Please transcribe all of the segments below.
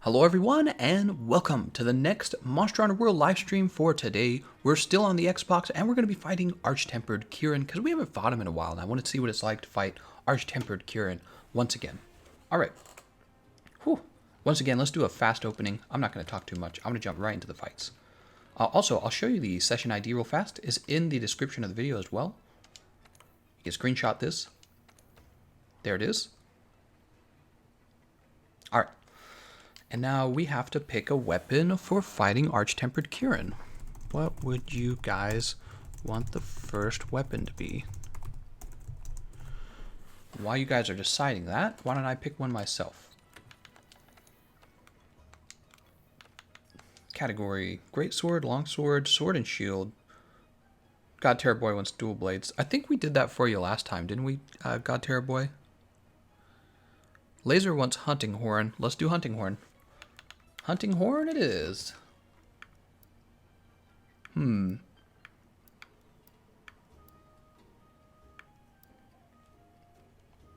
Hello everyone, and welcome to the next Monster Hunter World livestream for today. We're still on the Xbox, and we're going to be fighting Arch-Tempered Kirin, because we haven't fought him in a while, and I want to see what it's like to fight Arch-Tempered Kirin once again. Alright. Once again, let's do a fast opening. I'm not going to talk too much. I'm going to jump right into the fights. Also, I'll show you the session ID real fast. It's in the description of the video as well. You can screenshot this. There it is. Alright. And now we have to pick a weapon for fighting Arch-Tempered Kirin. What would you guys want the first weapon to be? While you guys are deciding that, why don't I pick one myself? Category: Greatsword, Longsword, Sword and Shield. God Terror Boy wants dual blades. I think we did that for you last time, didn't we, God Terror Boy? Laser wants Hunting Horn. Let's do Hunting Horn. Hunting Horn it is.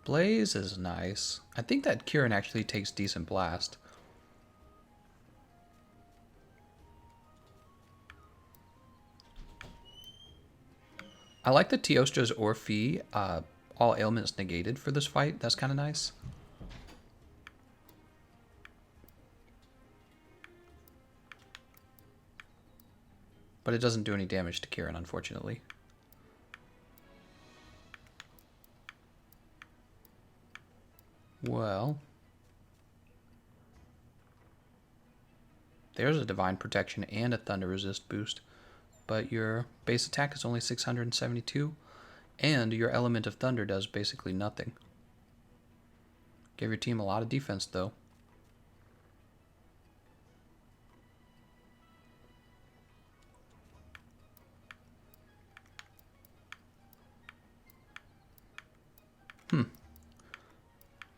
Blaze is nice. I think that Kirin actually takes decent blast. I like the Teostra's Orphe, all ailments negated for this fight. That's kind of nice. But it doesn't do any damage to Kirin, unfortunately. Well, there's a Divine Protection and a Thunder Resist boost, but your base attack is only 672, and your Element of Thunder does basically nothing. Give your team a lot of defense, though.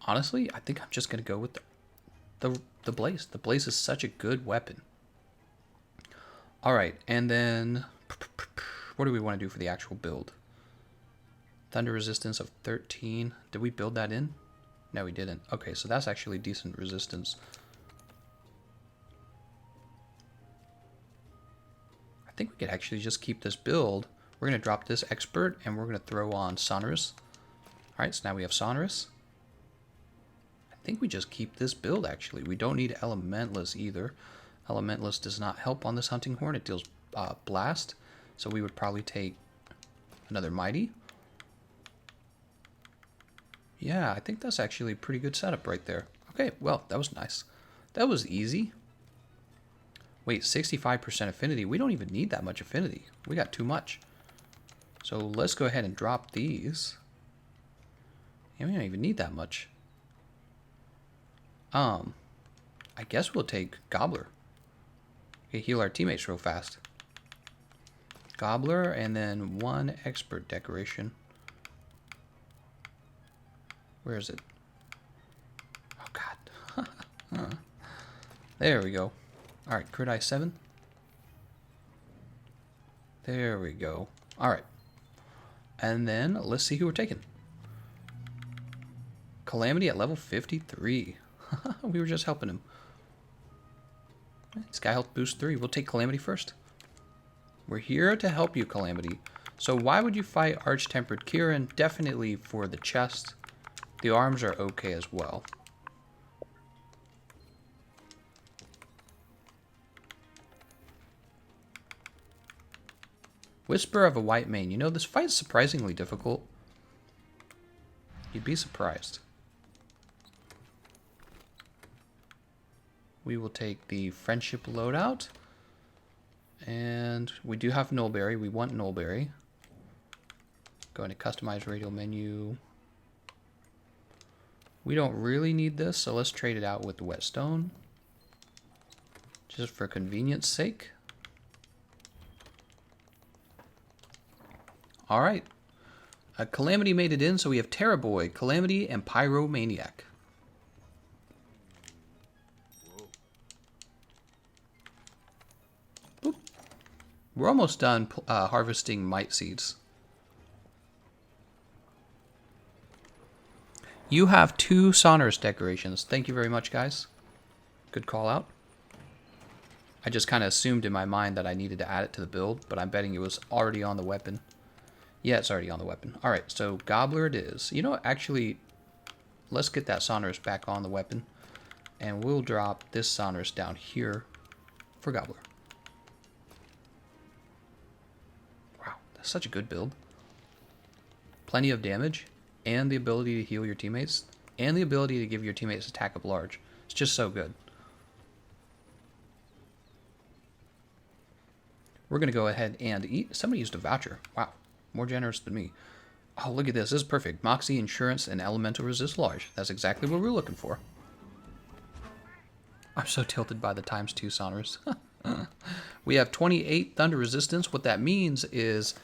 Honestly, I think I'm just going to go with the Blaze. The Blaze is such a good weapon. Alright, and then what do we want to do for the actual build? Thunder resistance of 13. Did we build that in? No, we didn't. Okay, so that's actually decent resistance. I think we could actually just keep this build. We're going to drop this Expert, and we're going to throw on Sonorous. Alright, so now we have Sonorous. I think we just keep this build, actually. We don't need Elementless either. Elementless does not help on this Hunting Horn. It deals Blast, so we would probably take another Mighty. Yeah, I think that's actually a pretty good setup right there. Okay, well, that was nice. That was easy. Wait, 65% affinity. We don't even need that much affinity. We got too much. So let's go ahead and drop these. Yeah, we don't even need that much. I guess we'll take Gobbler. Okay, heal our teammates real fast. Gobbler, and then one Expert decoration. Where is it? Oh, God. There we go. Alright, crit eye 7. There we go. Alright. And then, let's see who we're taking. Calamity at level 53. We were just helping him. Sky Health Boost 3. We'll take Calamity first. We're here to help you, Calamity. So why would you fight Arch-Tempered Kirin? Definitely for the chest. The arms are okay as well. Whisper of a White Mane. You know, this fight is surprisingly difficult. You'd be surprised. We will take the Friendship loadout. And we do have Nullberry. We want Nullberry. Go into Customize Radial Menu. We don't really need this, so let's trade it out with the Whetstone. Just for convenience sake. Alright. Calamity made it in, so we have Terra Boy, Calamity, and Pyromaniac. We're almost done harvesting Might Seeds. You have 2 Sonorous decorations. Thank you very much, guys. Good call out. I just kind of assumed in my mind that I needed to add it to the build, but I'm betting it was already on the weapon. Yeah, it's already on the weapon. All right, so Gobbler it is. You know what? Actually, let's get that Sonorous back on the weapon. And we'll drop this Sonorous down here for Gobbler. Wow, that's such a good build. Plenty of damage, and the ability to heal your teammates, and the ability to give your teammates attack up large. It's just so good. We're going to go ahead and eat. Somebody used a voucher. Wow, more generous than me. Oh, look at this. This is perfect. Moxie, Insurance, and Elemental resist large. That's exactly what we're looking for. I'm so tilted by the ×2 Sonorous. We have 28 Thunder resistance. What that means is...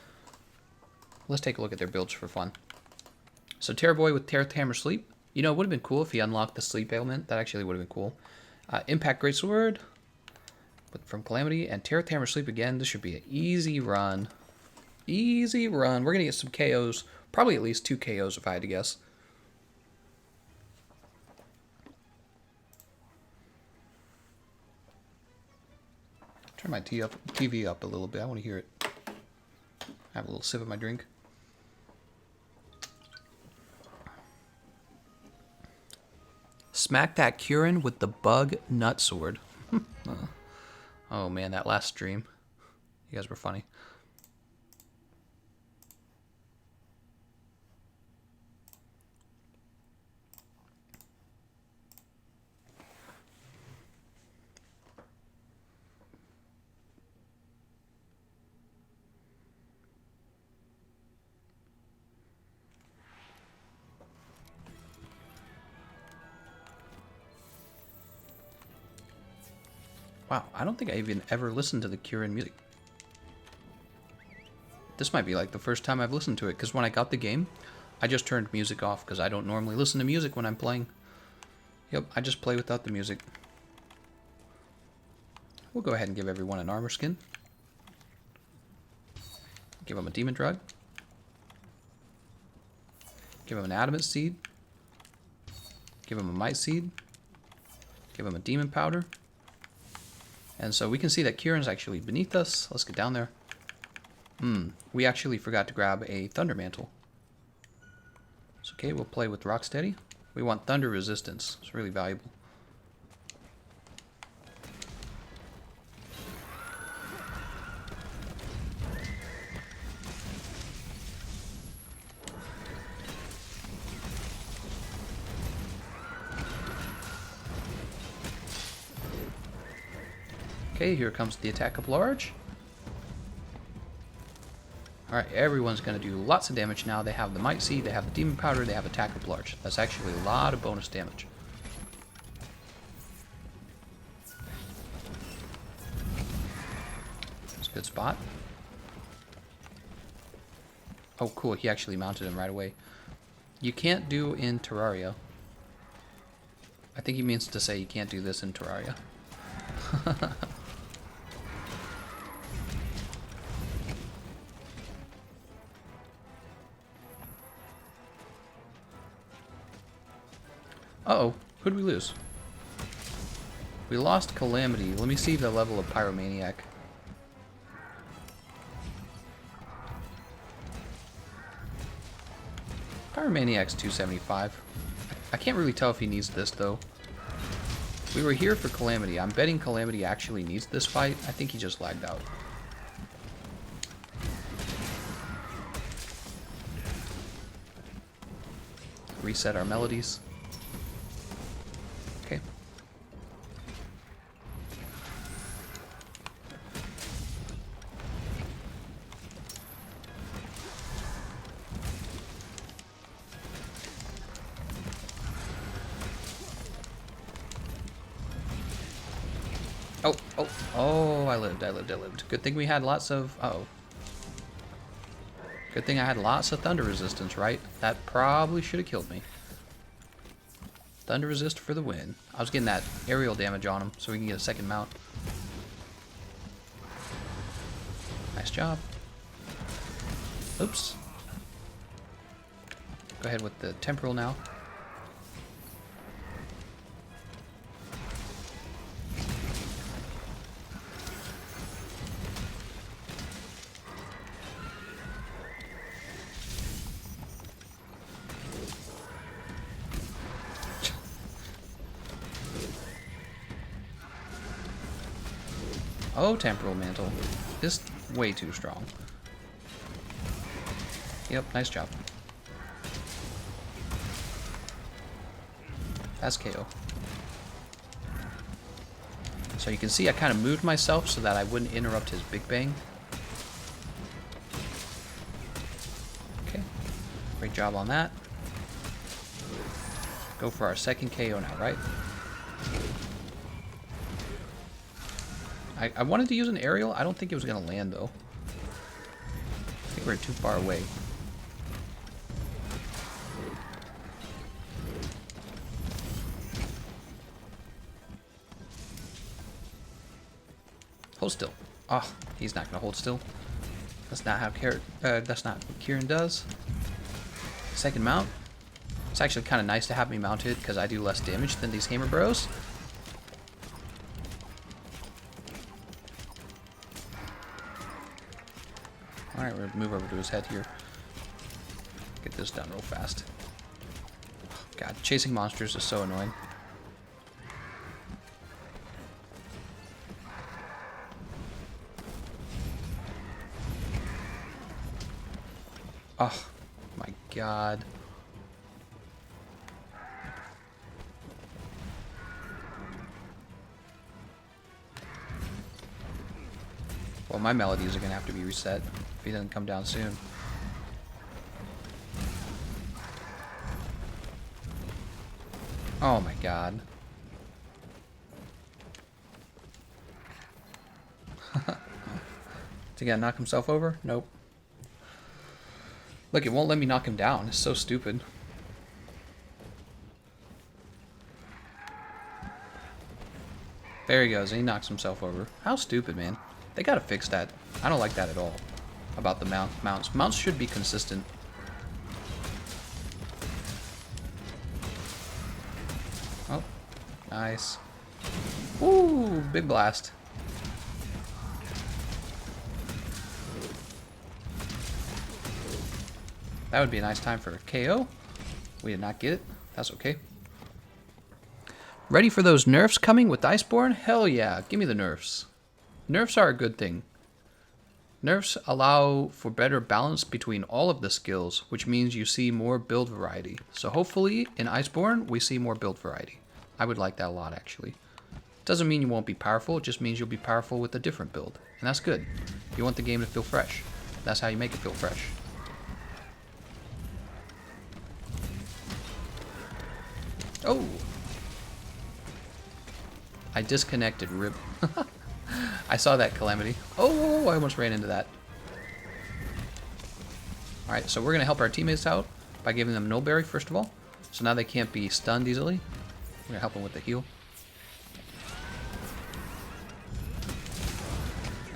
Let's take a look at their builds for fun. So Terror Boy with Terror Hammer Sleep. You know, it would have been cool if he unlocked the Sleep ailment. That actually would have been cool. Impact Greatsword from Calamity and Terror Hammer Sleep again. This should be an easy run. Easy run. We're going to get some KOs. Probably at least 2 KOs if I had to guess. Turn my TV up a little bit. I want to hear it. Have a little sip of my drink. Smack that Kirin with the Bug Nut Sword. Oh man, that last stream. You guys were funny. Wow, I don't think I even ever listened to the Kirin music. This might be like the first time I've listened to it, because when I got the game, I just turned music off, because I don't normally listen to music when I'm playing. Yep, I just play without the music. We'll go ahead and give everyone an armor skin. Give them a demon drug. Give them an adamant seed. Give them a might seed. Give them a demon powder. And so we can see that Kirin's actually beneath us. Let's get down there. We actually forgot to grab a Thunder Mantle. It's okay, we'll play with Rocksteady. We want Thunder Resistance. It's really valuable. Okay, here comes the attack up large. Alright, everyone's going to do lots of damage now. They have the Might Seed, they have the Demon Powder, they have attack up large. That's actually a lot of bonus damage. That's a good spot. Oh, cool. He actually mounted him right away. You can't do in Terraria. I think he means to say you can't do this in Terraria. Uh-oh, who'd we lose? We lost Calamity. Let me see the level of Pyromaniac. Pyromaniac's 275. I can't really tell if he needs this, though. We were here for Calamity. I'm betting Calamity actually needs this fight. I think he just lagged out. Reset our melodies. Okay. Oh, I lived. Good thing we had lots of... Uh-oh. Good thing I had lots of thunder resistance, right? That probably should have killed me. Thunder resist for the win. I was getting that aerial damage on him, so we can get a second mount. Nice job. Oops. Go ahead with the temporal now. Oh, Temporal Mantle. This is way too strong. Yep, nice job. That's KO. So you can see I kind of moved myself so that I wouldn't interrupt his Big Bang. Okay, great job on that. Go for our second KO now, right? I wanted to use an aerial. I don't think it was going to land, though. I think we're too far away. Hold still. Oh, he's not going to hold still. That's not how that's not what Kirin does. Second mount. It's actually kind of nice to have me mounted because I do less damage than these Hammer Bros. Alright, we're going to move over to his head here. Get this done real fast. God, chasing monsters is so annoying. Oh, my God. Well, my melodies are going to have to be reset if he doesn't come down soon. Oh my God. Is he gonna knock himself over? Nope. Look, it won't let me knock him down. It's so stupid. There he goes, and he knocks himself over. How stupid, man. They gotta fix that. I don't like that at all. About the mounts. Mounts should be consistent. Oh, nice. Woo, big blast. That would be a nice time for a KO. We did not get it. That's okay. Ready for those nerfs coming with Iceborne? Hell yeah, give me the nerfs. Nerfs are a good thing. Nerfs allow for better balance between all of the skills, which means you see more build variety. So hopefully in Iceborne, we see more build variety. I would like that a lot, actually. Doesn't mean you won't be powerful, it just means you'll be powerful with a different build. And that's good. You want the game to feel fresh. That's how you make it feel fresh. Oh! I disconnected, rip. I saw that calamity. Oh, I almost ran into that. Alright, so we're going to help our teammates out by giving them Nullberry, first of all. So now they can't be stunned easily. We're going to help them with the heal.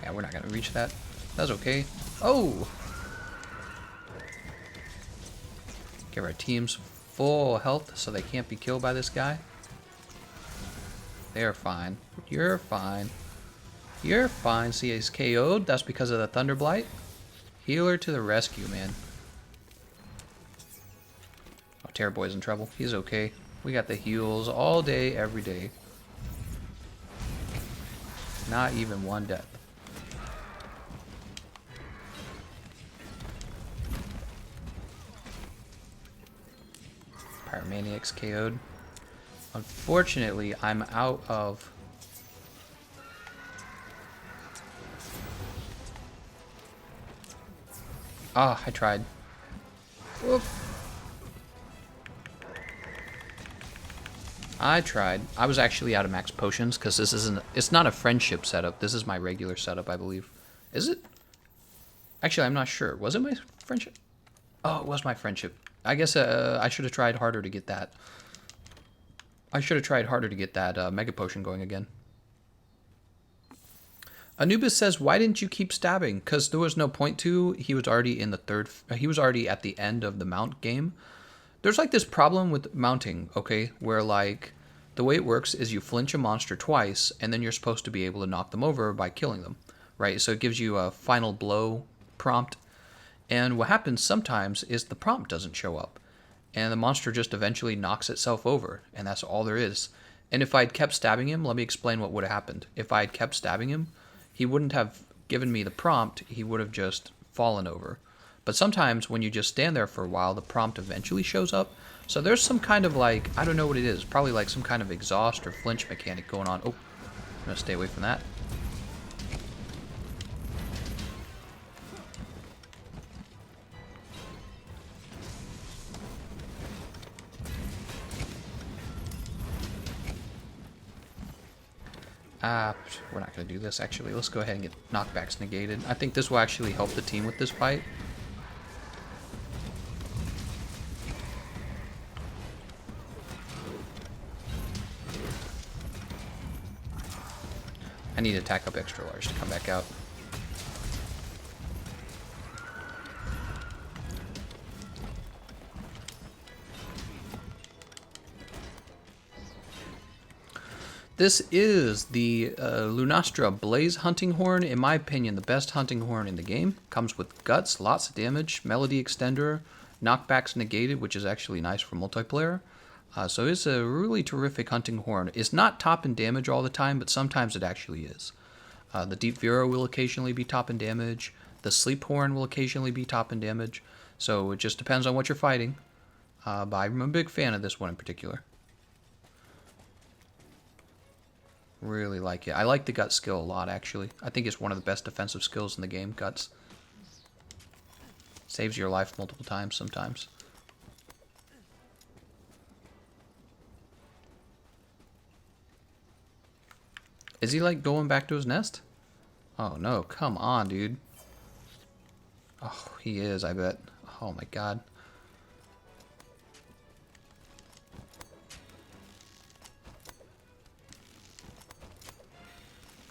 Yeah, we're not going to reach that. That's okay. Oh! Give our teams full health so they can't be killed by this guy. They're fine. You're fine. You're fine. See, he's KO'd. That's because of the Thunder Blight. Healer to the rescue, man. Oh, Terror Boy's in trouble. He's okay. We got the heals all day, every day. Not even one death. Pyromaniac's KO'd. Unfortunately, I'm out of... Ah, I tried. Whoop. I tried. I was actually out of max potions because this isn't... It's not a friendship setup. This is my regular setup, I believe. Is it? Actually, I'm not sure. Was it my friendship? Oh, it was my friendship. I guess I should have tried harder to get that. I should have tried harder to get that Mega Potion going again. Anubis says, why didn't you keep stabbing? Because there was no point to. He was already in the third... He was already at the end of the mount game. There's like this problem with mounting, okay? Where like, the way it works is you flinch a monster twice, and then you're supposed to be able to knock them over by killing them, right? So it gives you a final blow prompt. And what happens sometimes is the prompt doesn't show up. And the monster just eventually knocks itself over, and that's all there is. And if I'd kept stabbing him, let me explain what would have happened. If I had kept stabbing him, he wouldn't have given me the prompt, he would have just fallen over. But sometimes when you just stand there for a while, the prompt eventually shows up. So there's some kind of like, I don't know what it is, probably like some kind of exhaust or flinch mechanic going on. Oh, I'm gonna stay away from that. We're not going to do this, actually. Let's go ahead and get knockbacks negated. I think this will actually help the team with this fight. I need to attack up extra large to come back out. This is the Lunastra Blaze Hunting Horn. In my opinion, the best hunting horn in the game. Comes with guts, lots of damage, melody extender, knockbacks negated, which is actually nice for multiplayer. So it's a really terrific hunting horn. It's not top in damage all the time, but sometimes it actually is. The Deep Vero will occasionally be top in damage. The Sleep Horn will occasionally be top in damage. So it just depends on what you're fighting. But I'm a big fan of this one in particular. Really like it. I like the gut skill a lot, actually. I think it's one of the best defensive skills in the game, guts. Saves your life multiple times sometimes. Is he like going back to his nest? Oh no, come on, dude. Oh, he is, I bet. Oh my god.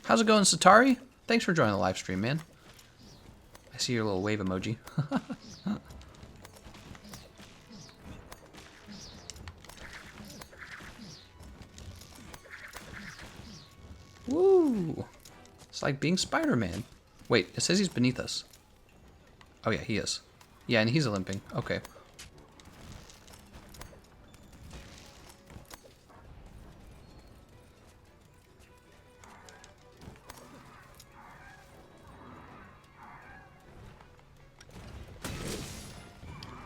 How's it going, Satari? Thanks for joining the live stream, man. I see your little wave emoji. Woo! It's like being Spider-Man. Wait, it says he's beneath us. Oh yeah, he is. Yeah, and he's limping. Okay.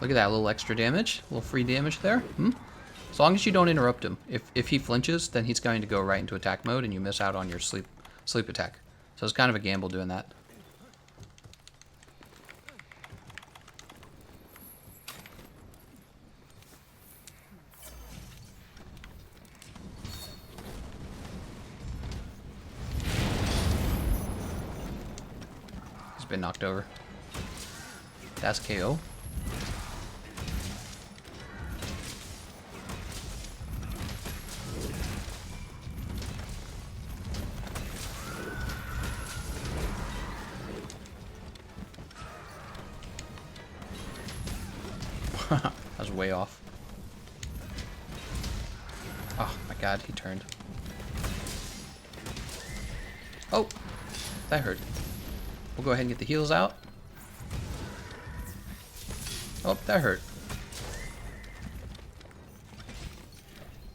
Look at that, a little extra damage, a little free damage there. As long as you don't interrupt him. If he flinches, then he's going to go right into attack mode and you miss out on your sleep attack. So it's kind of a gamble doing that. He's been knocked over. That's KO. That was way off. Oh my god, he turned. Oh, that hurt. We'll go ahead and get the heals out. Oh, that hurt.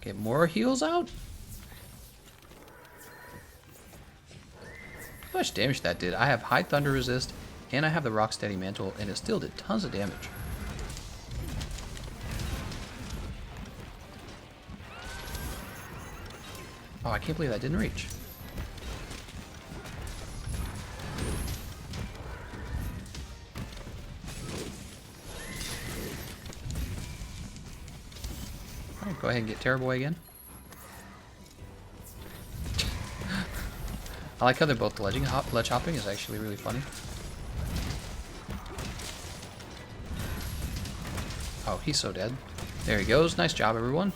Get more heals out? How much damage that did? I have high thunder resist, and I have the Rocksteady Mantle, and it still did tons of damage. Oh, I can't believe that didn't reach. Alright, go ahead and get Terrible again. I like how they're both ledge hopping is actually really funny. Oh, he's so dead. There he goes. Nice job, everyone.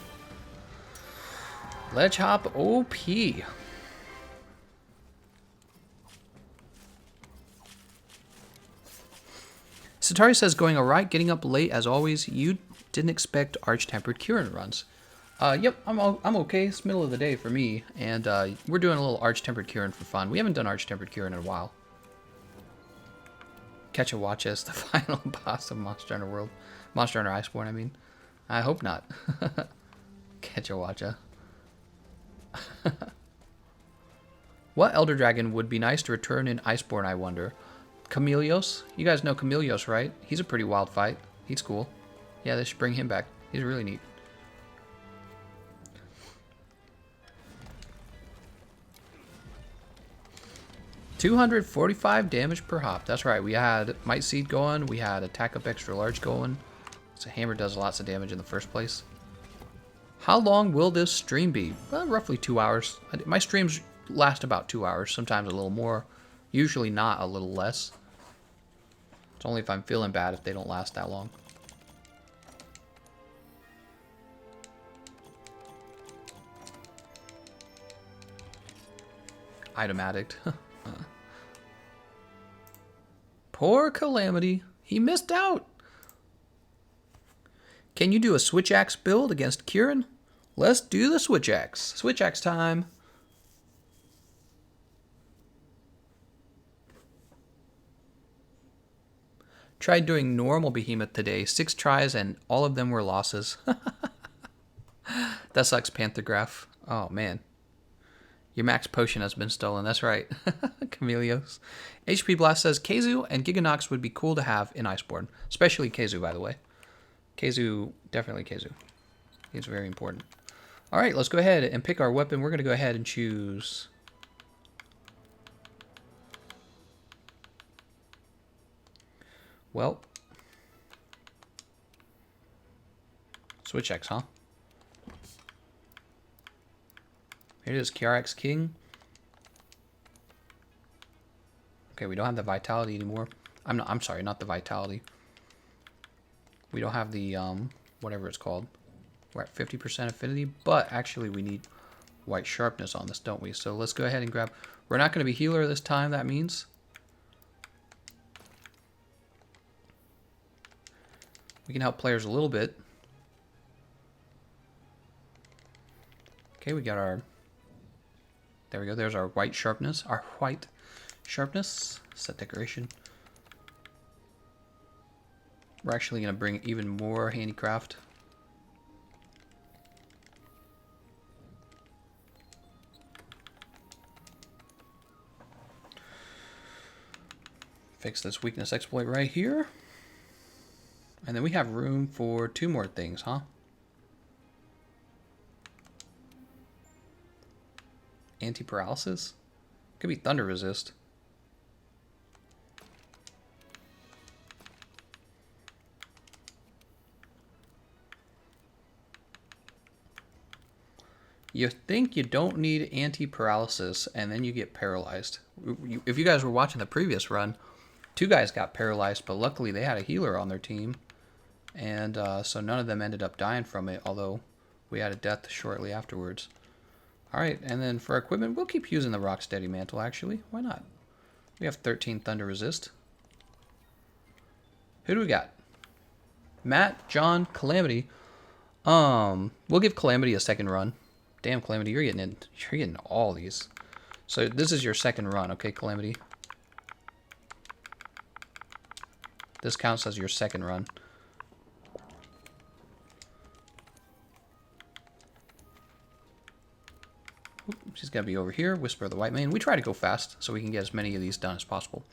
Ledge hop OP. Satari says, going alright, getting up late as always. You didn't expect Arch-Tempered Kirin runs. Yep, I'm okay. It's middle of the day for me, and we're doing a little Arch-Tempered Kirin for fun. We haven't done Arch-Tempered Kirin in a while. Catch a watch as the final boss of Monster Hunter World. Monster Hunter Iceborne, I mean. I hope not. Catch a watcha. What Elder Dragon would be nice to return in Iceborne, I wonder? Chameleos? You guys know Chameleos, right? He's a pretty wild fight. He's cool. Yeah, they should bring him back. He's really neat. $245 damage per hop. That's right. We had Might Seed going. We had Attack Up Extra Large going. So Hammer does lots of damage in the first place. How long will this stream be? Well, roughly 2 hours. My streams last about 2 hours, sometimes a little more. Usually not, a little less. It's only if I'm feeling bad if they don't last that long. Item addict. Poor Calamity. He missed out. Can you do a Switch Axe build against Kirin? Let's do the Switch Axe. Switch Axe time. Tried doing normal Behemoth today. 6 tries and all of them were losses. That sucks, Panthergraph. Oh, man. Your max potion has been stolen. That's right. Chameleos. HP Blast says Keizu and Giganox would be cool to have in Iceborne. Especially Keizu, by the way. Keizu, definitely Keizu. He's very important. All right, let's go ahead and pick our weapon. We're going to go ahead and choose... Well... Switch X, huh? Here it is, KRX King. Okay, we don't have the Vitality anymore. I'm sorry, not the Vitality. We don't have the, whatever it's called. We're at 50% affinity, but actually we need white sharpness on this, don't we? So let's go ahead and grab... We're not going to be healer this time, that means. We can help players a little bit. Okay, we got our... There we go, there's our white sharpness. Our white sharpness. Set decoration. We're actually going to bring even more handicraft. Fix this weakness exploit right here. And then we have room for 2 more things, huh? Anti-paralysis? Could be thunder resist. You think you don't need anti-paralysis, and then you get paralyzed. If you guys were watching the previous run, 2 guys got paralyzed, but luckily they had a healer on their team. And so none of them ended up dying from it, although we had a death shortly afterwards. Alright, and then for equipment, we'll keep using the Rocksteady Mantle, actually. Why not? We have 13 Thunder Resist. Who do we got? Matt, John, Calamity. We'll give Calamity a second run. Damn, Calamity, you're getting all these. So this is your second run, okay, Calamity? This counts as your second run. She's got to be over here. Whisper of the White Mane. We try to go fast so we can get as many of these done as possible.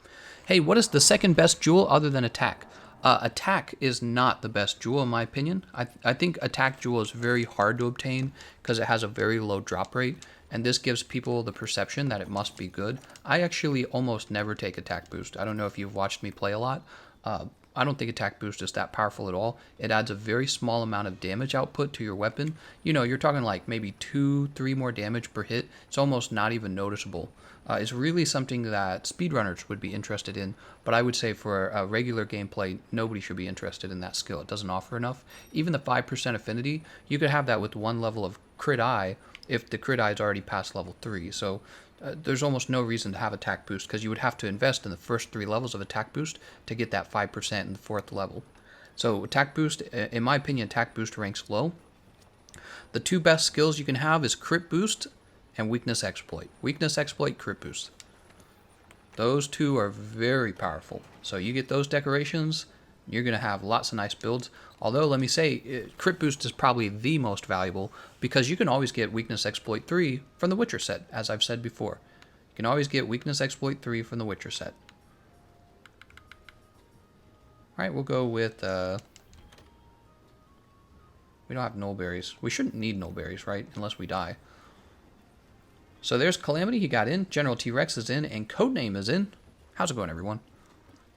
Hey, what is the second best jewel other than attack? Attack is not the best jewel in my opinion. I think attack jewel is very hard to obtain because it has a very low drop rate, and this gives people the perception that it must be good. I actually almost never take attack boost. I don't know if you've watched me play a lot. I don't think attack boost is that powerful at all. It adds a very small amount of damage output to your weapon. You know, you're talking like maybe 2-3 more damage per hit. It's almost not even noticeable. It's really something that speedrunners would be interested in, but I would say for a regular gameplay, nobody should be interested in that skill. It doesn't offer enough. Even the 5% affinity, you could have that with 1 level of crit eye if the crit eye is already past level 3. So there's almost no reason to have attack boost because you would have to invest in the first 3 levels of attack boost to get that 5% in the 4th level. So attack boost, in my opinion, attack boost ranks low. The 2 best skills you can have is crit boost and weakness exploit. Weakness exploit, crit boost. Those 2 are very powerful. So you get those decorations, you're going to have lots of nice builds. Although, let me say, crit boost is probably the most valuable because you can always get weakness exploit 3 from the Witcher set, as I've said before. You can always get Weakness Exploit 3 from the Witcher set. Alright, we'll go with, we don't have null berries. We shouldn't need null berries, right? Unless we die. So there's Calamity, he got in. General T-Rex is in, and Codename is in. How's it going, everyone?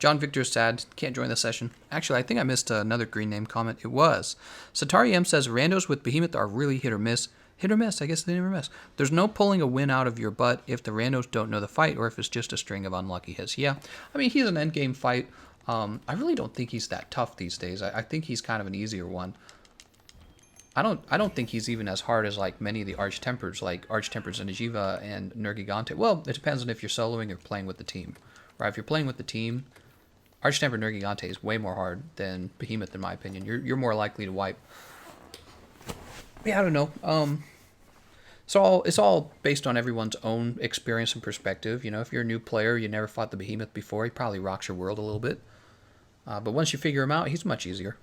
John Victor's sad, can't join the session. Actually, I think I missed another green name comment. It was. Satari M says, randos with Behemoth are really hit or miss. Hit or miss, I guess they never miss. There's no pulling a win out of your butt if the randos don't know the fight or if it's just a string of unlucky hits. Yeah, I mean, he's an endgame fight. I really don't think he's that tough these days. I think he's kind of an easier one. I don't think he's even as hard as like many of the Arch-Tempers, like Arch-Tempers and Ajiva and Nergigante. Well, it depends on if you're soloing or playing with the team. Right? If you're playing with the team, Arch-Temper Nergigante is way more hard than Behemoth, in my opinion. You're more likely to wipe. Yeah, I don't know. It's all based on everyone's own experience and perspective. You know, if you're a new player, you never fought the Behemoth before, he probably rocks your world a little bit. But once you figure him out, he's much easier.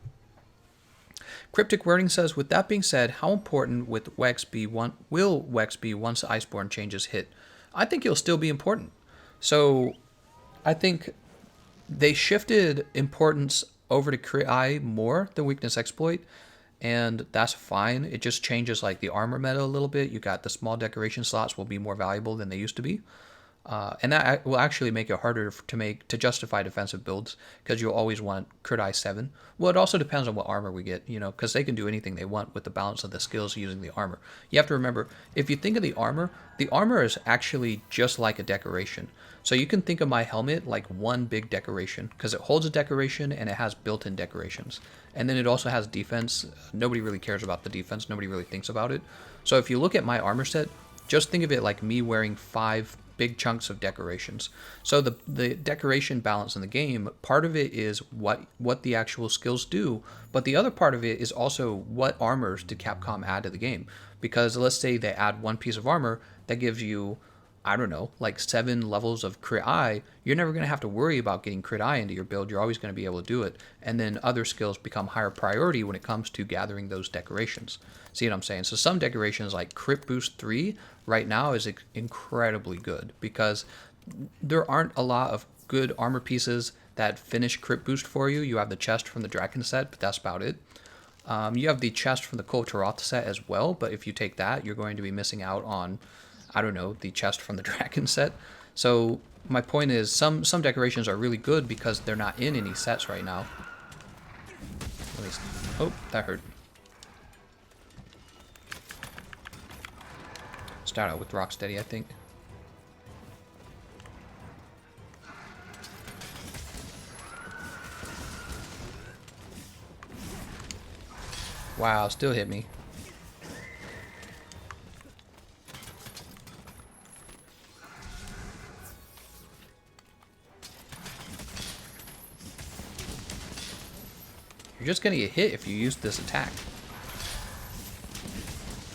Cryptic Wording says, with that being said, how important will Wex be once Iceborne changes hit? I think he'll still be important. So I think they shifted importance over to Crit Eye more than Weakness Exploit, and that's fine. It just changes like the armor meta a little bit. You got the small decoration slots will be more valuable than they used to be. And that will actually make it harder to justify defensive builds because you'll always want Crit Eye 7. Well, it also depends on what armor we get, you know, because they can do anything they want with the balance of the skills using the armor. You have to remember, if you think of the armor is actually just like a decoration. So you can think of my helmet like one big decoration because it holds a decoration and it has built-in decorations. And then it also has defense. Nobody really cares about the defense. Nobody really thinks about it. So if you look at my armor set, just think of it like me wearing 5 big chunks of decorations. So the decoration balance in the game, part of it is what the actual skills do, but the other part of it is also what armors did Capcom add to the game. Because let's say they add one piece of armor that gives you, I don't know, like 7 levels of Crit Eye, you're never going to have to worry about getting Crit Eye into your build. You're always going to be able to do it. And then other skills become higher priority when it comes to gathering those decorations. See what I'm saying? So some decorations like Crit Boost 3 right now is incredibly good because there aren't a lot of good armor pieces that finish Crit Boost for you. You have the chest from the Draken set, but that's about it. You have the chest from the Kulturoth set as well, but if you take that, you're going to be missing out on, I don't know, the chest from the Draken set. So my point is some decorations are really good because they're not in any sets right now. At least, oh, that hurt. Start out with Rocksteady, I think. Wow, still hit me. You're just gonna get hit if you use this attack.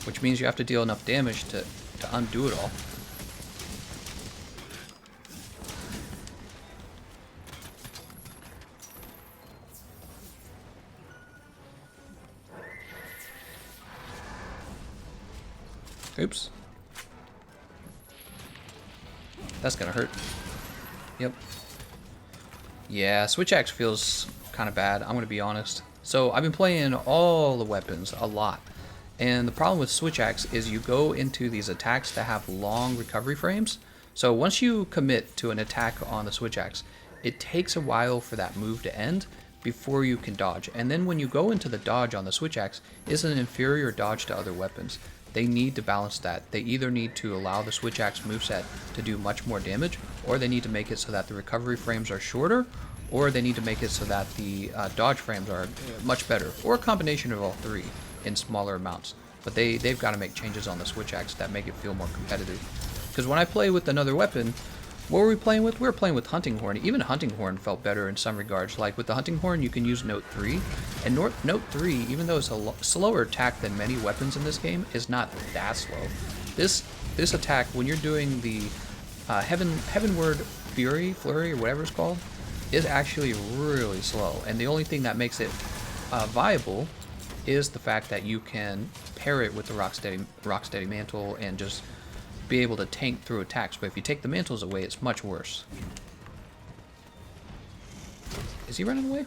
Which means you have to deal enough damage to undo it all. Oops. That's gonna hurt. Yep. Yeah, Switch Axe feels kind of bad, I'm gonna be honest. So I've been playing all the weapons a lot. And the problem with Switch Axe is you go into these attacks that have long recovery frames. So once you commit to an attack on the Switch Axe, it takes a while for that move to end before you can dodge. And then when you go into the dodge on the Switch Axe, it's an inferior dodge to other weapons. They need to balance that. They either need to allow the Switch Axe moveset to do much more damage, or they need to make it so that the recovery frames are shorter, or they need to make it so that the dodge frames are much better, or a combination of all three in smaller amounts. But they've got to make changes on the Switch Axe that make it feel more competitive. Because when I play with another weapon, what were we playing with? We were playing with Hunting Horn. Even Hunting Horn felt better in some regards. Like with the Hunting Horn, you can use Note 3. And Note 3, even though it's a slower attack than many weapons in this game, is not that slow. This attack, when you're doing the Heavenward Flurry, or whatever it's called, is actually really slow. And the only thing that makes it viable is the fact that you can pair it with the Rocksteady Mantle and just be able to tank through attacks, but if you take the mantles away, it's much worse. Is he running away?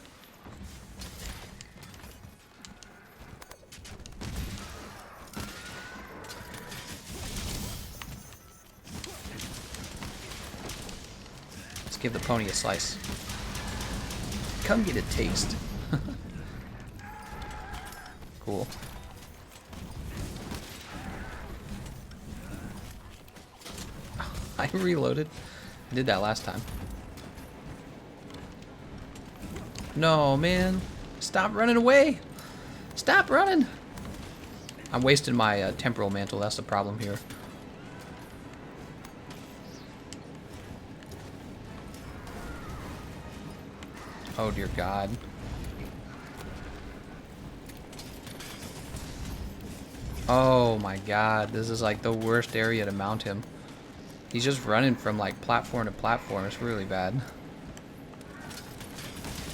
Let's give the pony a slice. Come get a taste. Cool. I reloaded. I did that last time. No, man. Stop running away. Stop running. I'm wasting my Temporal Mantle. That's the problem here. Oh, dear God. Oh, my God. This is like the worst area to mount him. He's just running from like platform to platform. It's really bad.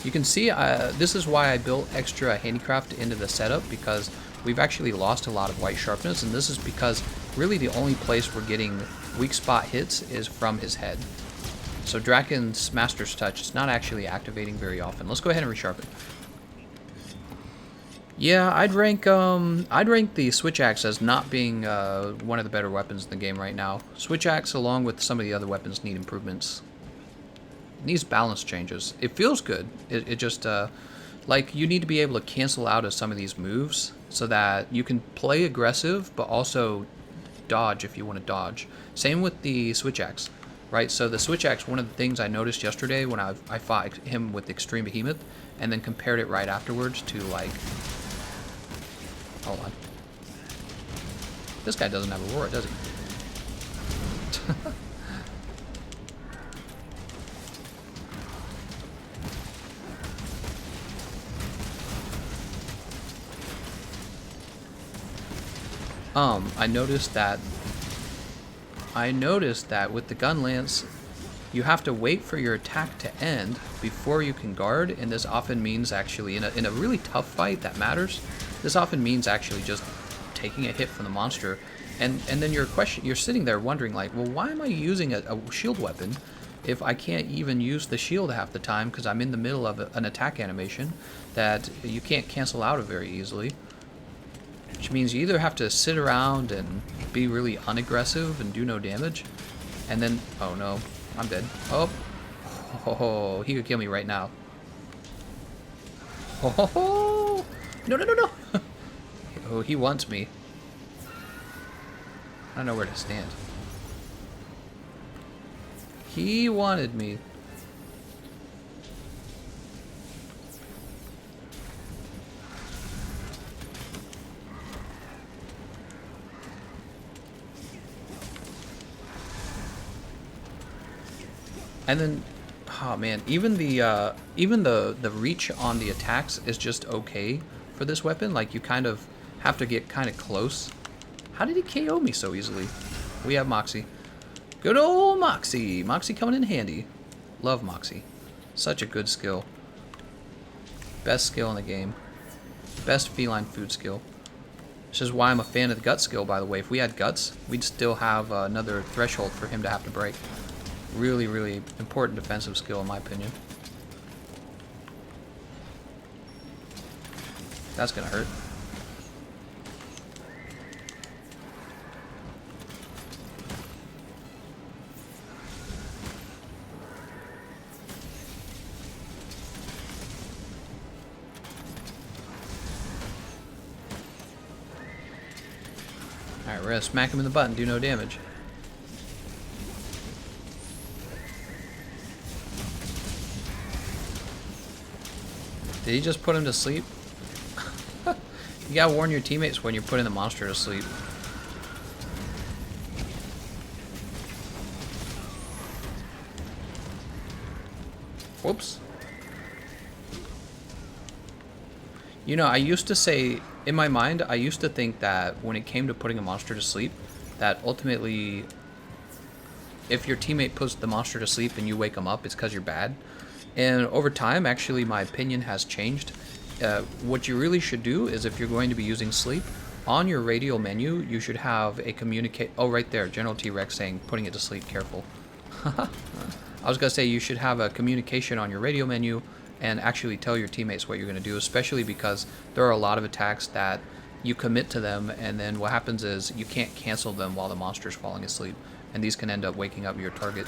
You can see this is why I built extra handicraft into the setup, because we've actually lost a lot of white sharpness, and this is because really the only place we're getting weak spot hits is from his head. So Draken's Master's Touch is not actually activating very often. Let's go ahead and resharpen. Yeah, I'd rank the Switch Axe as not being one of the better weapons in the game right now. Switch Axe, along with some of the other weapons, need improvements. It needs balance changes. It feels good. It just like you need to be able to cancel out of some of these moves so that you can play aggressive, but also dodge if you want to dodge. Same with the Switch Axe, right? So the Switch Axe, one of the things I noticed yesterday when I fought him with Extreme Behemoth, and then compared it right afterwards to like. Hold on. This guy doesn't have a roar, does he? I noticed that with the gun lance, you have to wait for your attack to end before you can guard, and this often means actually in a really tough fight that matters. This often means actually just taking a hit from the monster, and then you're sitting there wondering like, well, why am I using a shield weapon if I can't even use the shield half the time because I'm in the middle of an attack animation that you can't cancel out of very easily. Which means you either have to sit around and be really unaggressive and do no damage, and then, oh no, I'm dead. Oh, he could kill me right now. Oh, no, no, no, no. Oh, he wants me. I don't know where to stand. He wanted me. And then, oh man, even the reach on the attacks is just okay for this weapon. Like you kind of have to get kind of close. How did he KO me so easily? We have Moxie. Good old Moxie. Moxie coming in handy. Love Moxie. Such a good skill. Best skill in the game. Best feline food skill. This is why I'm a fan of the gut skill, by the way. If we had guts, we'd still have another threshold for him to have to break. Really, really important defensive skill in my opinion. That's gonna hurt. Alright, we're gonna smack him in the butt and do no damage. Did he just put him to sleep? You gotta warn your teammates when you're putting the monster to sleep. Whoops. You know, I used to say, in my mind, I used to think that when it came to putting a monster to sleep, that ultimately, if your teammate puts the monster to sleep and you wake them up, it's because you're bad. And over time, actually, my opinion has changed. What you really should do is, if you're going to be using sleep, On your radial menu, you should have a communicate. Oh, right there, General T-Rex saying, putting it to sleep, careful. I was going to say you should have a communication on your radio menu and actually tell your teammates what you're going to do, especially because there are a lot of attacks that you commit to them, and then what happens is you can't cancel them while the monster's falling asleep, and these can end up waking up your target.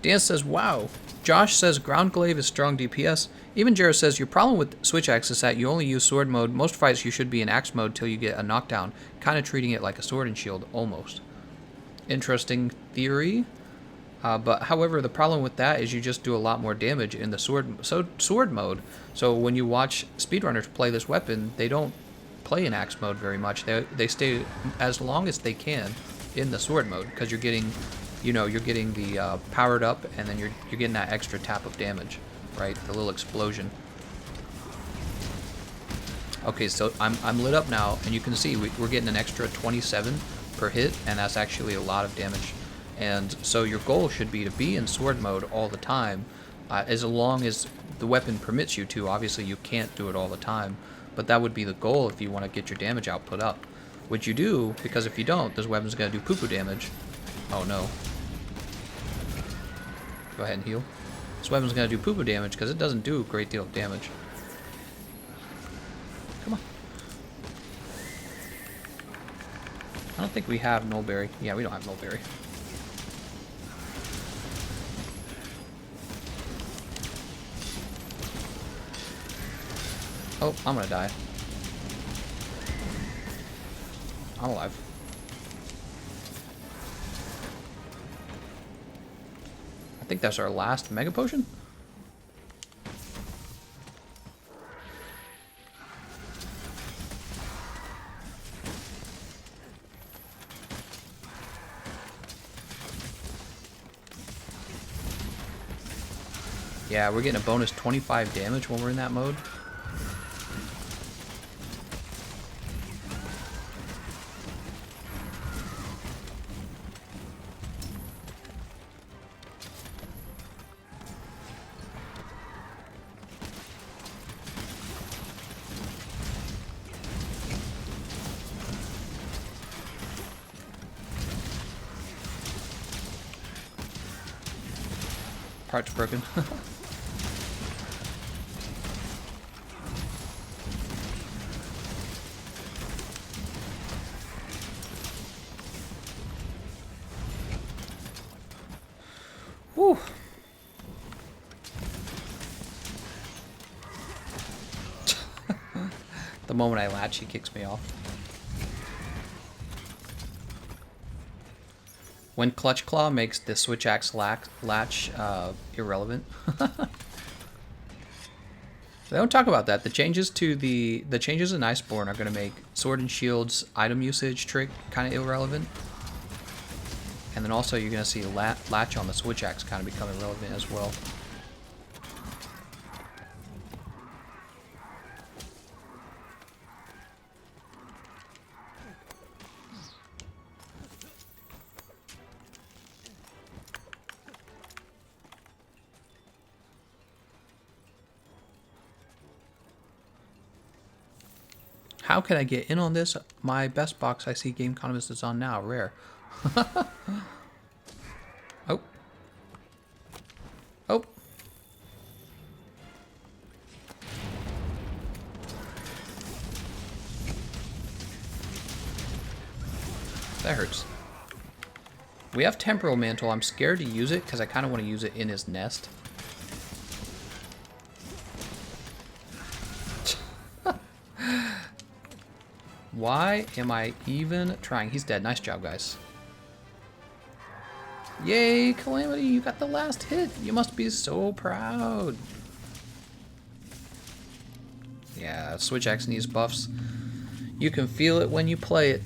Dan says, wow. Josh says, ground glaive is strong DPS. Even Jared says, your problem with switch axe is that you only use sword mode. Most fights you should be in axe mode till you get a knockdown, kind of treating it like a sword and shield, almost. Interesting theory. But however, the problem with that is you just do a lot more damage in the sword mode. So when you watch speedrunners play this weapon, they don't play in axe mode very much. They stay as long as they can in the sword mode, because you're getting, you know, you're getting the powered up, and then you're getting that extra tap of damage, right? The little explosion. Okay, so I'm lit up now, and you can see we're getting an extra 27 per hit, and that's actually a lot of damage. And so your goal should be to be in sword mode all the time, as long as the weapon permits you to. Obviously, you can't do it all the time, but that would be the goal if you want to get your damage output up. Which you do, because if you don't, this weapon's going to do poo-poo damage. Oh no. Go ahead and heal. This weapon's going to do poo-poo damage because it doesn't do a great deal of damage. Come on. I don't think we have Nullberry. Yeah, we don't have Nullberry. Oh, I'm gonna die. I'm alive. I think that's our last Mega Potion? Yeah, we're getting a bonus 25 damage when we're in that mode. Part's broken. Whew. The moment I latch, he kicks me off. When Clutch Claw makes the Switch Axe latch irrelevant. They don't talk about that. The changes to the changes in Iceborne are going to make Sword and Shield's item usage trick kind of irrelevant. And then also you're going to see latch on the Switch Axe kind of become irrelevant as well. How can I get in on this? My best box I see Gameconomist is on now. Rare. Oh. Oh. That hurts. We have Temporal Mantle. I'm scared to use it because I kind of want to use it in his nest. Why am I even trying? He's dead. Nice job, guys. Yay, Calamity, you got the last hit. You must be so proud. Yeah, Switch Axe needs buffs. You can feel it when you play it.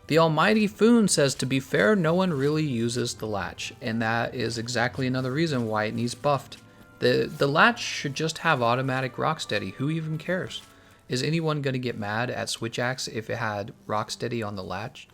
The Almighty Foon says, to be fair, no one really uses the latch, and that is exactly another reason why it needs buffed. The latch should just have automatic rocksteady. Who even cares? Is anyone going to get mad at Switch Axe if it had rocksteady on the latch?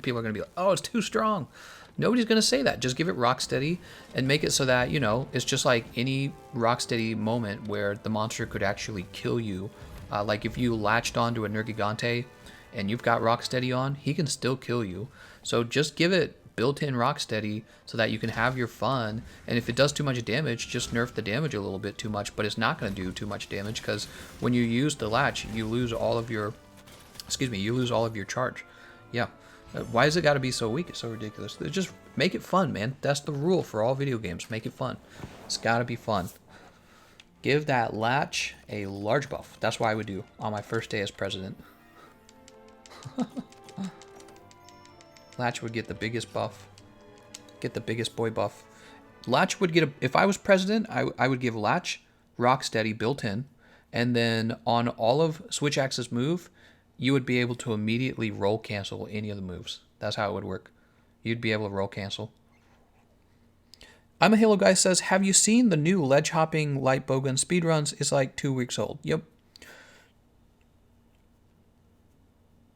People are going to be like, oh, it's too strong. Nobody's going to say that. Just give it Rocksteady and make it so that, you know, it's just like any Rocksteady moment where the monster could actually kill you. Like if you latched onto a Nergigante and you've got Rocksteady on, he can still kill you. So just give it built-in Rocksteady so that you can have your fun. And if it does too much damage, just nerf the damage a little bit too much. But it's not going to do too much damage because when you use the latch, you lose all of your, you lose all of your charge. Yeah. Why has it got to be so weak? It's so ridiculous. Just make it fun, man. That's the rule for all video games. Make it fun. It's got to be fun. Give that latch a large buff. That's what I would do on my first day as president. Latch would get the biggest buff. Get the biggest boy buff. Latch would get a... If I was president, I would give Latch Rocksteady built in. And then on all of Switch Axe's move, you would be able to immediately roll cancel any of the moves. That's how it would work. You'd be able to roll cancel. I'm a Halo Guy says, have you seen the new ledge hopping light Bogan speedruns? It's like 2 weeks old. Yep.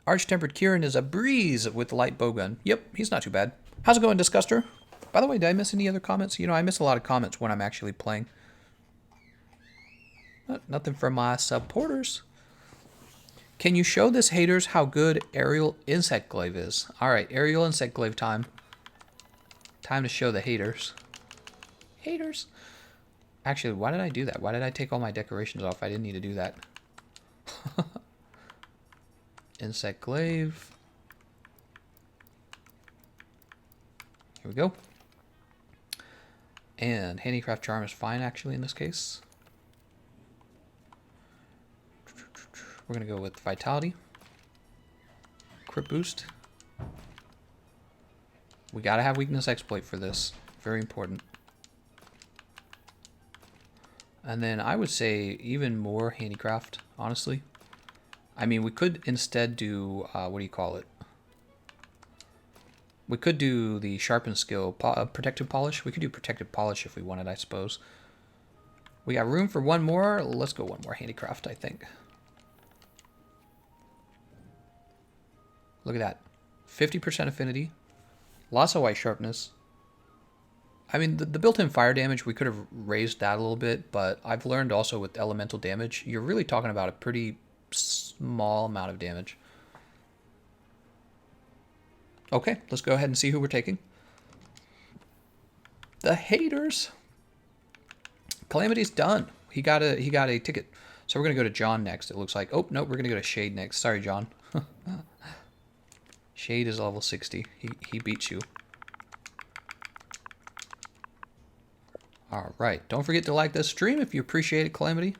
Arch-tempered Kirin is a breeze with the light Bogan. Yep, he's not too bad. How's it going, Disguster? By the way, did I miss any other comments? You know, I miss a lot of comments when I'm actually playing. Nothing from my supporters. Can you show this haters how good aerial insect glaive is? All right, aerial insect glaive time. Time to show the haters. Haters. Actually, why did I do that? Why did I take all my decorations off? I didn't need to do that. Insect glaive. Here we go. And handicraft charm is fine actually in this case. We're going to go with Vitality. Crit boost. We got to have weakness exploit for this. Very important. And then I would say even more handicraft, honestly. I mean, we could instead do, what do you call it? We could do the sharpen skill, protective polish. We could do protective polish if we wanted, I suppose. We got room for one more. Let's go one more handicraft, I think. Look at that. 50% affinity. Lots of white sharpness. I mean, the built-in fire damage, we could have raised that a little bit, but I've learned also with elemental damage, you're really talking about a pretty small amount of damage. Okay, let's go ahead and see who we're taking. The haters. Calamity's done. He got a ticket. So we're going to go to John next, it looks like. Oh, no, we're going to go to Shade next. Sorry, John. Shade is level 60. He beats you. Alright, don't forget to like this stream if you appreciate it, Calamity.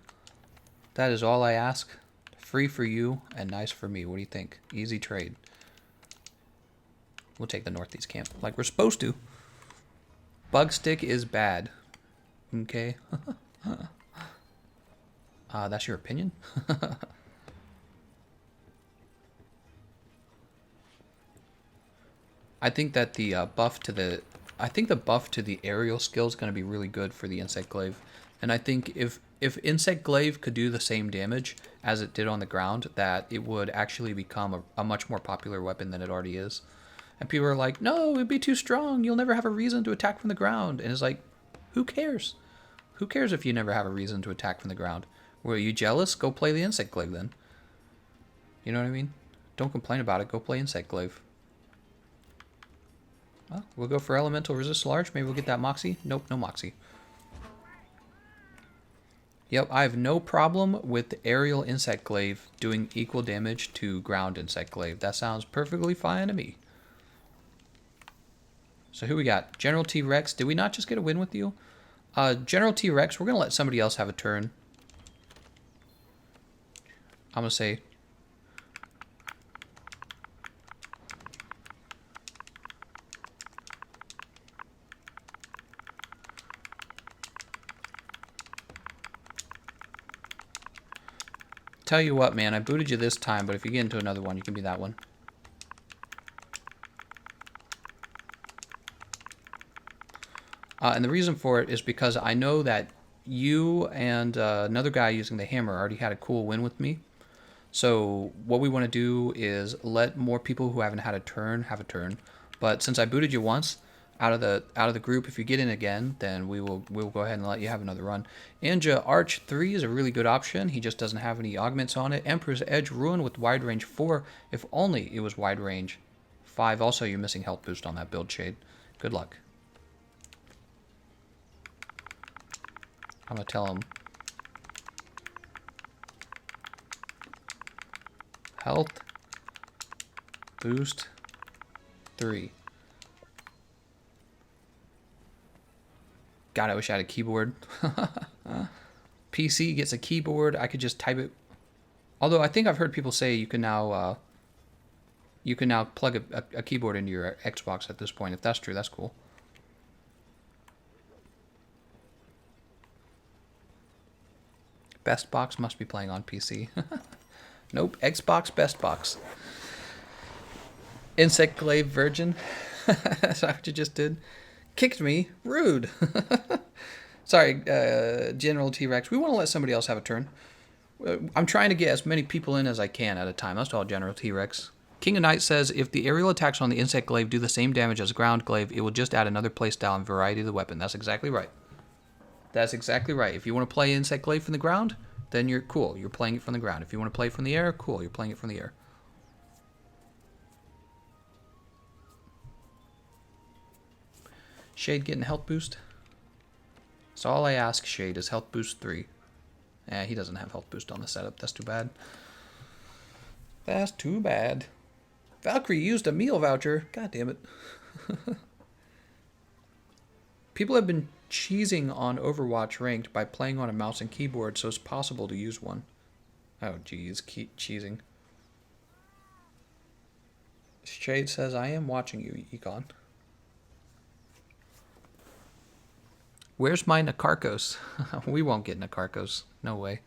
That is all I ask. Free for you and nice for me. What do you think? Easy trade. We'll take the Northeast camp like we're supposed to. Bug stick is bad. Okay. That's your opinion? I think that the buff to the aerial skill is going to be really good for the insect glaive, and I think if insect glaive could do the same damage as it did on the ground, that it would actually become a much more popular weapon than it already is. And people are like, no, it'd be too strong. You'll never have a reason to attack from the ground. And it's like, who cares? Who cares if you never have a reason to attack from the ground? Were you jealous? Go play the insect glaive then. You know what I mean? Don't complain about it. Go play insect glaive. Well, we'll go for elemental resist large. Maybe we'll get that moxie. Nope, no moxie. Yep, I have no problem with the aerial insect glaive doing equal damage to ground insect glaive. That sounds perfectly fine to me. So who we got? General T-Rex. Did we not just get a win with you? General T-Rex, we're going to let somebody else have a turn. I'm going to say... Tell you what, man, I booted you this time, but if you get into another one, you can be that one. And the reason for it is because I know that you and another guy using the hammer already had a cool win with me. So what we want to do is let more people who haven't had a turn have a turn. But since I booted you once, out of the group. If you get in again, then we'll go ahead and let you have another run. Ninja Arch 3 is a really good option. He just doesn't have any augments on it. Emperor's Edge Ruin with wide range 4. If only it was wide range 5. Also, you're missing health boost on that build, Shade. Good luck. I'm gonna tell him health boost 3. God, I wish I had a keyboard. PC gets a keyboard. I could just type it. Although I think I've heard people say you can now plug a keyboard into your Xbox at this point. If that's true, that's cool. Bestbox must be playing on PC. Nope, Xbox, Bestbox. Insect Glaive Virgin. That's what you just did. Kicked me. Rude. Sorry, General T-Rex. We want to let somebody else have a turn. I'm trying to get as many people in as I can at a time. That's all, General T-Rex. King of Night says, if the aerial attacks on the Insect Glaive do the same damage as ground glaive, it will just add another playstyle and variety to the weapon. That's exactly right. That's exactly right. If you want to play Insect Glaive from the ground, then you're cool. You're playing it from the ground. If you want to play it from the air, cool. You're playing it from the air. Shade getting health boost. So all I ask, Shade, is health boost 3. He doesn't have health boost on the setup. That's too bad. That's too bad. Valkyrie used a meal voucher. God damn it. People have been cheesing on Overwatch Ranked by playing on a mouse and keyboard, so it's possible to use one. Oh, geez. Keep cheesing. Shade says, I am watching you, Econ. Where's my Nakarkos? We won't get Nakarkos. No way.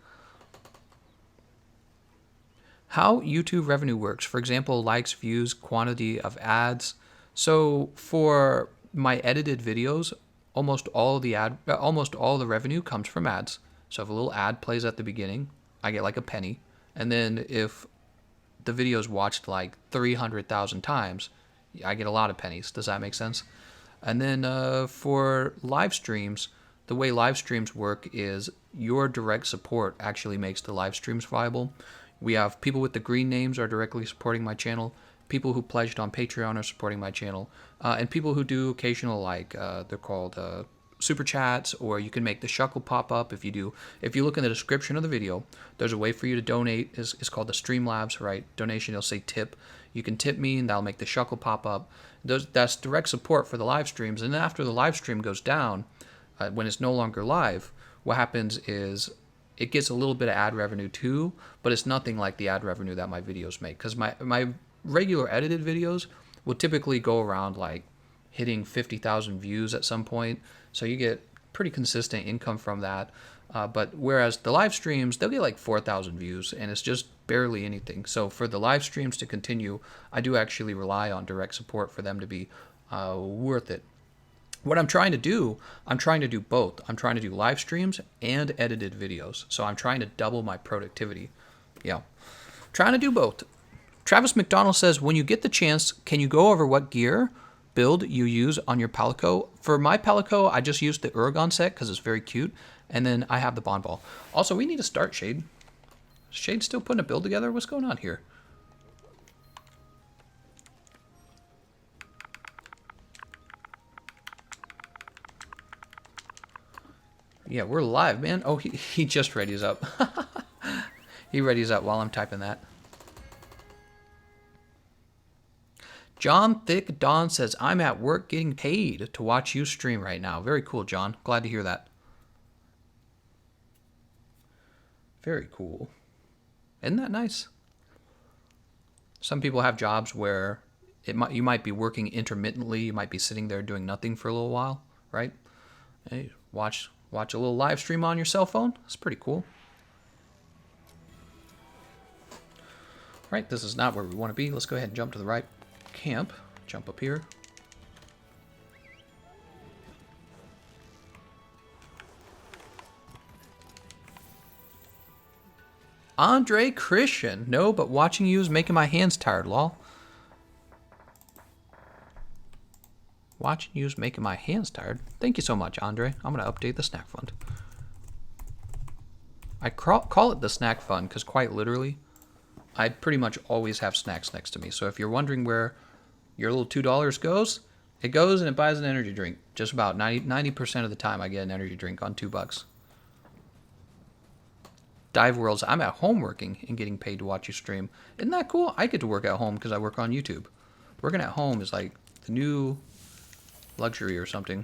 How YouTube revenue works. For example, likes, views, quantity of ads. So for my edited videos, almost all the revenue comes from ads. So if a little ad plays at the beginning, I get like a penny. And then if the video's watched like 300,000 times, I get a lot of pennies. Does that make sense? And then for live streams, the way live streams work is your direct support actually makes the live streams viable. We have people with the green names are directly supporting my channel. People who pledged on Patreon are supporting my channel. And people who do occasional, like, they're called super chats, or you can make the shuckle pop up. If you look in the description of the video, there's a way for you to donate. It's called the Streamlabs, right? Donation, it'll say tip. You can tip me and that'll make the shuckle pop up. That's direct support for the live streams. And then after the live stream goes down, when it's no longer live, what happens is it gets a little bit of ad revenue too, but it's nothing like the ad revenue that my videos make. Because my regular edited videos will typically go around like hitting 50,000 views at some point. So you get pretty consistent income from that. But whereas the live streams, they'll get like 4,000 views, and it's just barely anything. So for the live streams to continue, I do actually rely on direct support for them to be worth it. What I'm trying to do both. I'm trying to do live streams and edited videos. So I'm trying to double my productivity. Yeah, trying to do both. Travis McDonald says, when you get the chance, can you go over what gear build you use on your Palico? For my Palico, I just used the Uragon set because it's very cute. And then I have the Bond Ball. Also, we need to start Shade. Shade's still putting a build together? What's going on here? Yeah, we're live, man. Oh, he just readies up. He readies up while I'm typing that. John Thick Don says, I'm at work getting paid to watch you stream right now. Very cool, John. Glad to hear that. Very cool. Isn't that nice? Some people have jobs where you might be working intermittently. You might be sitting there doing nothing for a little while, right? Hey, watch a little live stream on your cell phone. It's pretty cool. Right, this is not where we want to be. Let's go ahead and jump to the right camp. Jump up here. Andre Christian. No, but watching you is making my hands tired, lol. Watching you's making my hands tired. Thank you so much, Andre. I'm going to update the snack fund. I call it the snack fund because quite literally, I pretty much always have snacks next to me. So if you're wondering where your little $2 goes, it goes and it buys an energy drink. Just about 90% of the time I get an energy drink on $2. Dive Worlds, I'm at home working and getting paid to watch you stream. Isn't that cool? I get to work at home because I work on YouTube. Working at home is like the new luxury or something.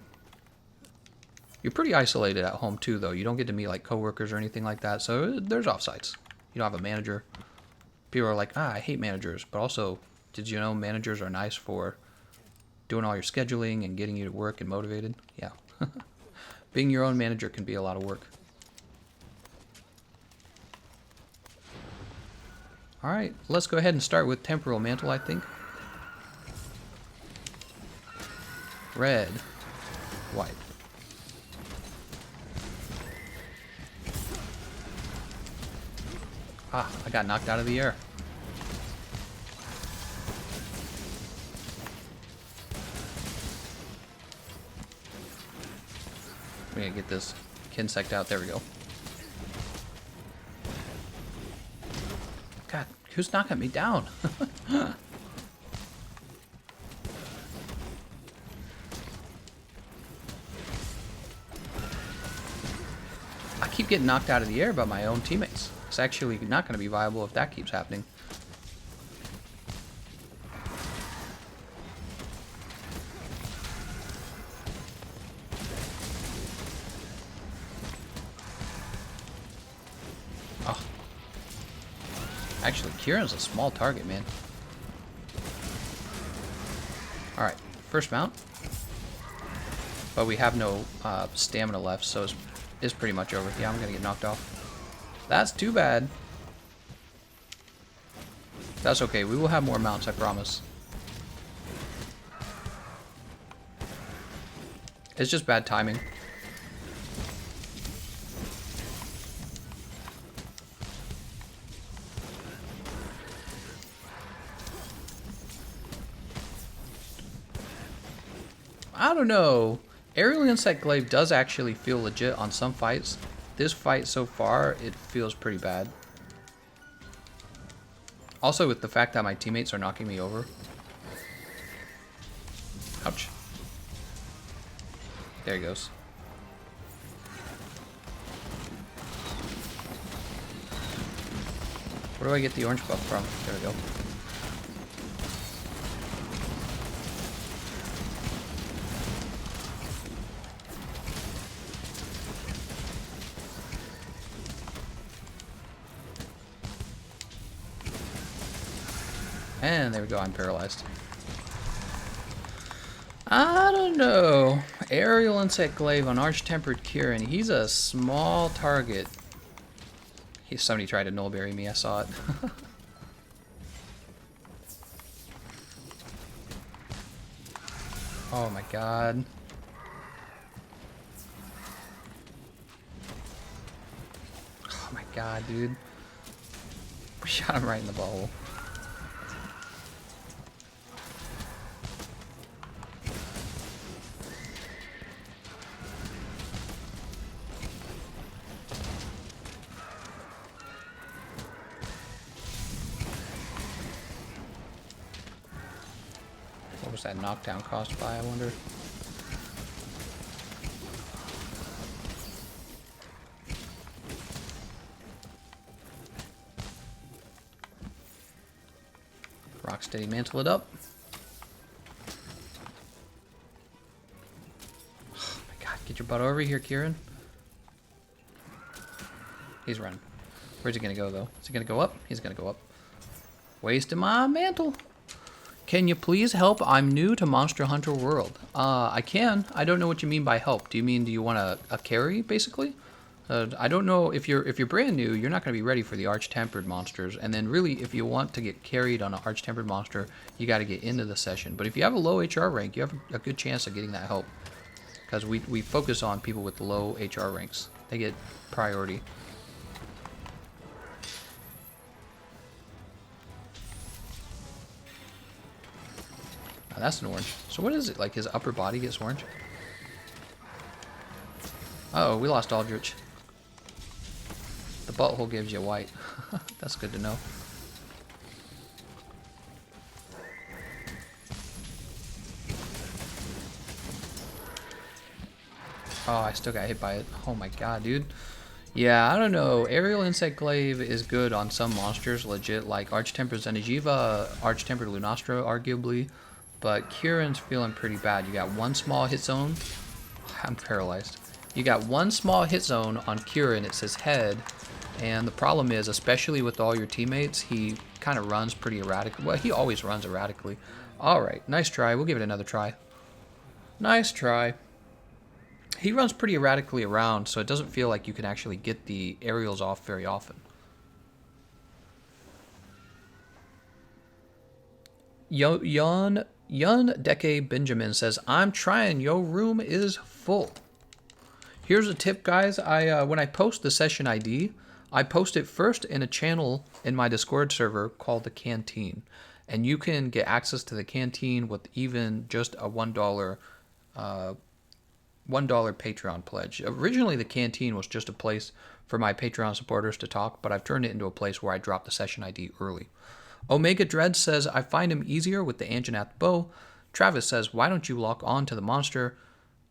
You're pretty isolated at home too, though. You don't get to meet like coworkers or anything like that. So there's offsites. You don't have a manager. People are like, I hate managers. But also, did you know managers are nice for doing all your scheduling and getting you to work and motivated? Yeah. Being your own manager can be a lot of work. Alright, let's go ahead and start with Temporal Mantle, I think. Red. White. Ah, I got knocked out of the air. We're gonna get this insect out. There we go. God, who's knocking me down? I keep getting knocked out of the air by my own teammates. It's actually not going to be viable if that keeps happening. Oh. Actually, Kirin's a small target, man. Alright, first mount. But we have no stamina left, so it's pretty much over. Yeah, I'm going to get knocked off. That's too bad. That's okay. We will have more mounts, I promise. It's just bad timing. I don't know. Aerial Insect Glaive does actually feel legit on some fights. This fight so far, it feels pretty bad. Also with the fact that my teammates are knocking me over. Ouch. There he goes. Where do I get the orange buff from? There we go. And there we go, I'm paralyzed. I don't know. Aerial Insect Glaive on Arch-Tempered Kirin. He's a small target. Somebody tried to nullberry me, I saw it. Oh my god. Oh my god, dude. We shot him right in the butthole. What was that knockdown cost by, I wonder? Rocksteady mantle it up. Oh my god, get your butt over here, Kirin. He's running. Where's he gonna go, though? Is he gonna go up? He's gonna go up. Wasting my mantle. Can you please help? I'm new to Monster Hunter World. I can. I don't know what you mean by help. Do you want a carry, basically? I don't know if you're brand new, you're not going to be ready for the Arch-Tempered monsters. And then really, if you want to get carried on an Arch-Tempered monster, you got to get into the session. But if you have a low HR rank, you have a good chance of getting that help. Because we focus on people with low HR ranks. They get priority. Oh, that's an orange. So what is it? Like his upper body gets orange? Uh oh, we lost Aldrich. The butthole gives you white. That's good to know. Oh, I still got hit by it. Oh my god, dude. Yeah, I don't know. Aerial Insect Glaive is good on some monsters, legit, like Arch-Tempered Zenejiva, Arch-Tempered Lunastra, arguably. But Kirin's feeling pretty bad. You got one small hit zone. I'm paralyzed. You got one small hit zone on Kirin. It's his head. And the problem is, especially with all your teammates, he kind of runs pretty erratic. Well, he always runs erratically. Alright, nice try. We'll give it another try. Nice try. He runs pretty erratically around, so it doesn't feel like you can actually get the aerials off very often. Yun Deke Benjamin says, I'm trying, your room is full. Here's a tip, guys. When I post the session ID, I post it first in a channel in my Discord server called the Canteen. And you can get access to the Canteen with even just a $1 Patreon pledge. Originally, the Canteen was just a place for my Patreon supporters to talk, but I've turned it into a place where I drop the session ID early. Omega Dread says, I find him easier with the Anjanath bow. Travis says, why don't you lock on to the monster?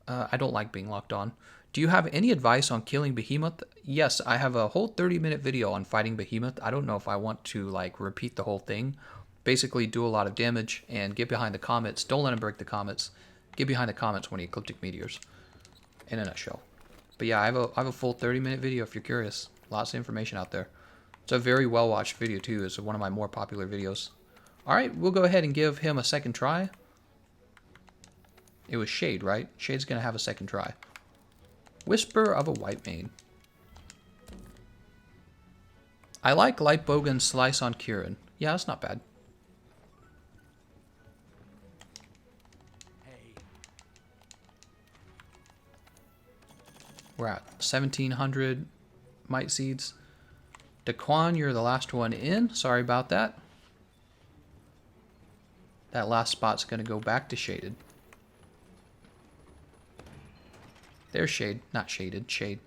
I don't like being locked on. Do you have any advice on killing Behemoth? Yes, I have a whole 30-minute video on fighting Behemoth. I don't know if I want to like repeat the whole thing. Basically, do a lot of damage and get behind the comets. Don't let him break the comets. Get behind the comets when he ecliptic meteors. In a nutshell. But yeah, I have a full 30-minute video if you're curious. Lots of information out there. It's a very well-watched video too. It's one of my more popular videos. Alright, we'll go ahead and give him a second try. It was Shade, right? Shade's gonna have a second try. Whisper of a White Mane. I like Light Bogan's Slice on Kirin. Yeah, that's not bad. We're at 1,700 Might Seeds. Daquan, you're the last one in. Sorry about that. That last spot's going to go back to Shaded. There's Shade. Not Shaded. Shade.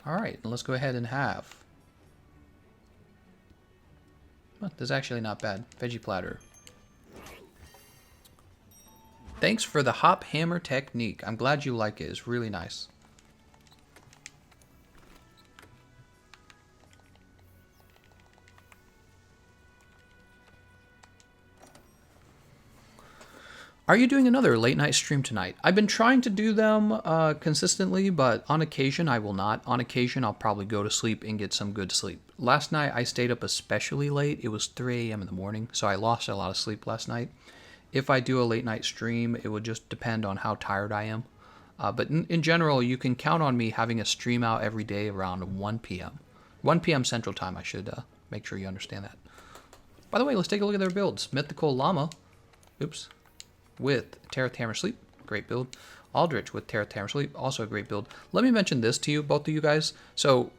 Alright, let's go ahead and have... Well, this is actually not bad. Veggie Platter. Thanks for the hop hammer technique. I'm glad you like it. It's really nice. Are you doing another late night stream tonight? I've been trying to do them consistently, but on occasion I will not. On occasion I'll probably go to sleep and get some good sleep. Last night I stayed up especially late. It was 3 a.m. in the morning, so I lost a lot of sleep last night. If I do a late night stream, it would just depend on how tired I am. But in general, you can count on me having a stream out every day around 1 p.m. 1 p.m. Central Time, I should make sure you understand that. By the way, let's take a look at their builds. Mythical Llama, oops, with Terath Hammer Sleep, great build. Aldrich with Terath Hammer Sleep, also a great build. Let me mention this to you, both of you guys. So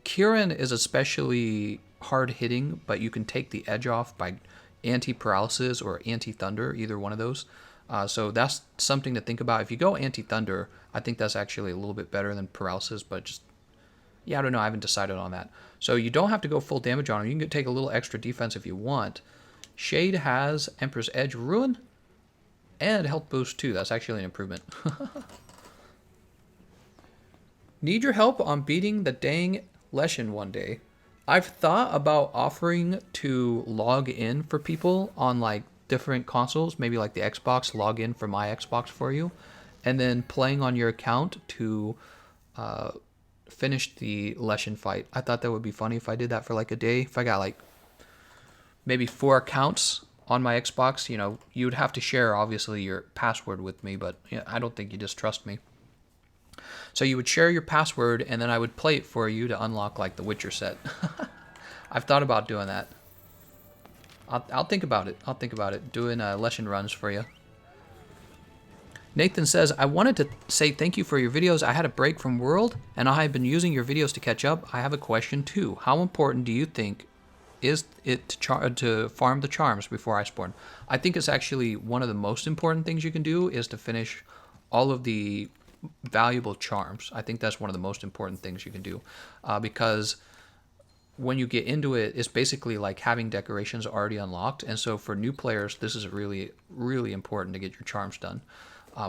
Kirin is especially hard hitting, but you can take the edge off by anti-paralysis or anti-thunder, either one of those. So that's something to think about. If you go anti-thunder, I think that's actually a little bit better than paralysis, but just, yeah, I don't know. I haven't decided on that. So you don't have to go full damage on him. You can take a little extra defense if you want. Shade has Emperor's Edge Ruin and health boost too. That's actually an improvement. Need your help on beating the dang Leshen one day. I've thought about offering to log in for people on like different consoles, maybe like the Xbox, log in for my Xbox for you, and then playing on your account to finish the Leshen fight. I thought that would be funny if I did that for like a day. If I got like maybe 4 accounts on my Xbox, you know, you would have to share obviously your password with me, but you know, I don't think you just trust me. So you would share your password, and then I would play it for you to unlock, like, the Witcher set. I've thought about doing that. I'll think about it. I'll think about it. Doing Leshen runs for you. Nathan says, I wanted to say thank you for your videos. I had a break from World, and I have been using your videos to catch up. I have a question, too. How important do you think is it to farm the charms before Iceborne. I think it's actually one of the most important things you can do is to finish all of the valuable charms. I think that's one of the most important things you can do, because when you get into it, it's basically like having decorations already unlocked. And so for new players, this is really, really important to get your charms done.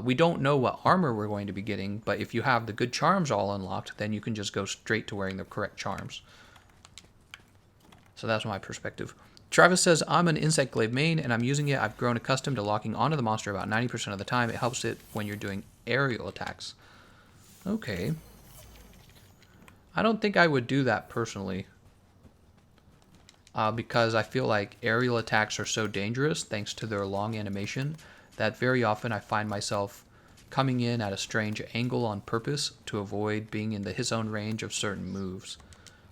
We don't know what armor we're going to be getting, but if you have the good charms all unlocked, then you can just go straight to wearing the correct charms. So that's my perspective. Travis says, I'm an insect glaive main and I'm using it. I've grown accustomed to locking onto the monster about 90% of the time. It helps it when you're doing aerial attacks. Okay. I don't think I would do that personally. Because I feel like aerial attacks are so dangerous thanks to their long animation that very often I find myself coming in at a strange angle on purpose to avoid being in his own range of certain moves.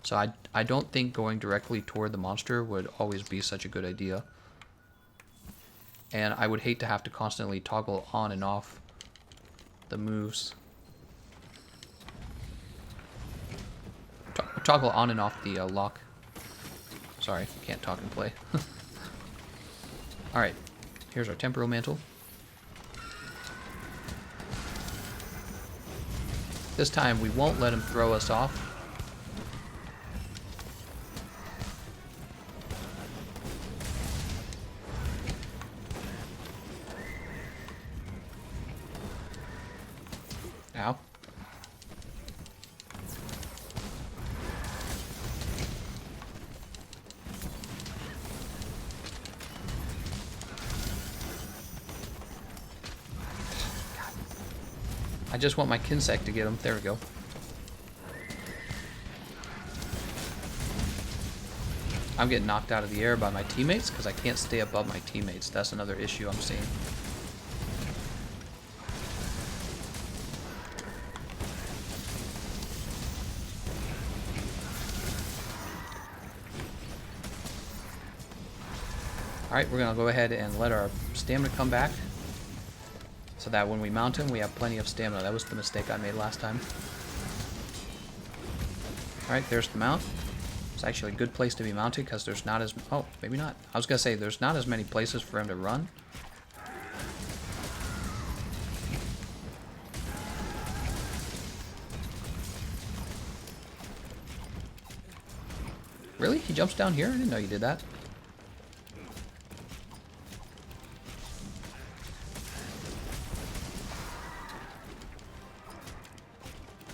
So I don't think going directly toward the monster would always be such a good idea. And I would hate to have to constantly toggle on and off the moves. Toggle on and off the lock. Sorry, can't talk and play. Alright, here's our Temporal Mantle. This time we won't let him throw us off. Ow. I just want my Kinsect to get him. There we go. I'm getting knocked out of the air by my teammates because I can't stay above my teammates. That's another issue I'm seeing. Alright, we're going to go ahead and let our stamina come back, so that when we mount him, we have plenty of stamina. That was the mistake I made last time. Alright, there's the mount. It's actually a good place to be mounted because there's not as... Oh, maybe not. I was going to say, there's not as many places for him to run. Really? He jumps down here? I didn't know you did that.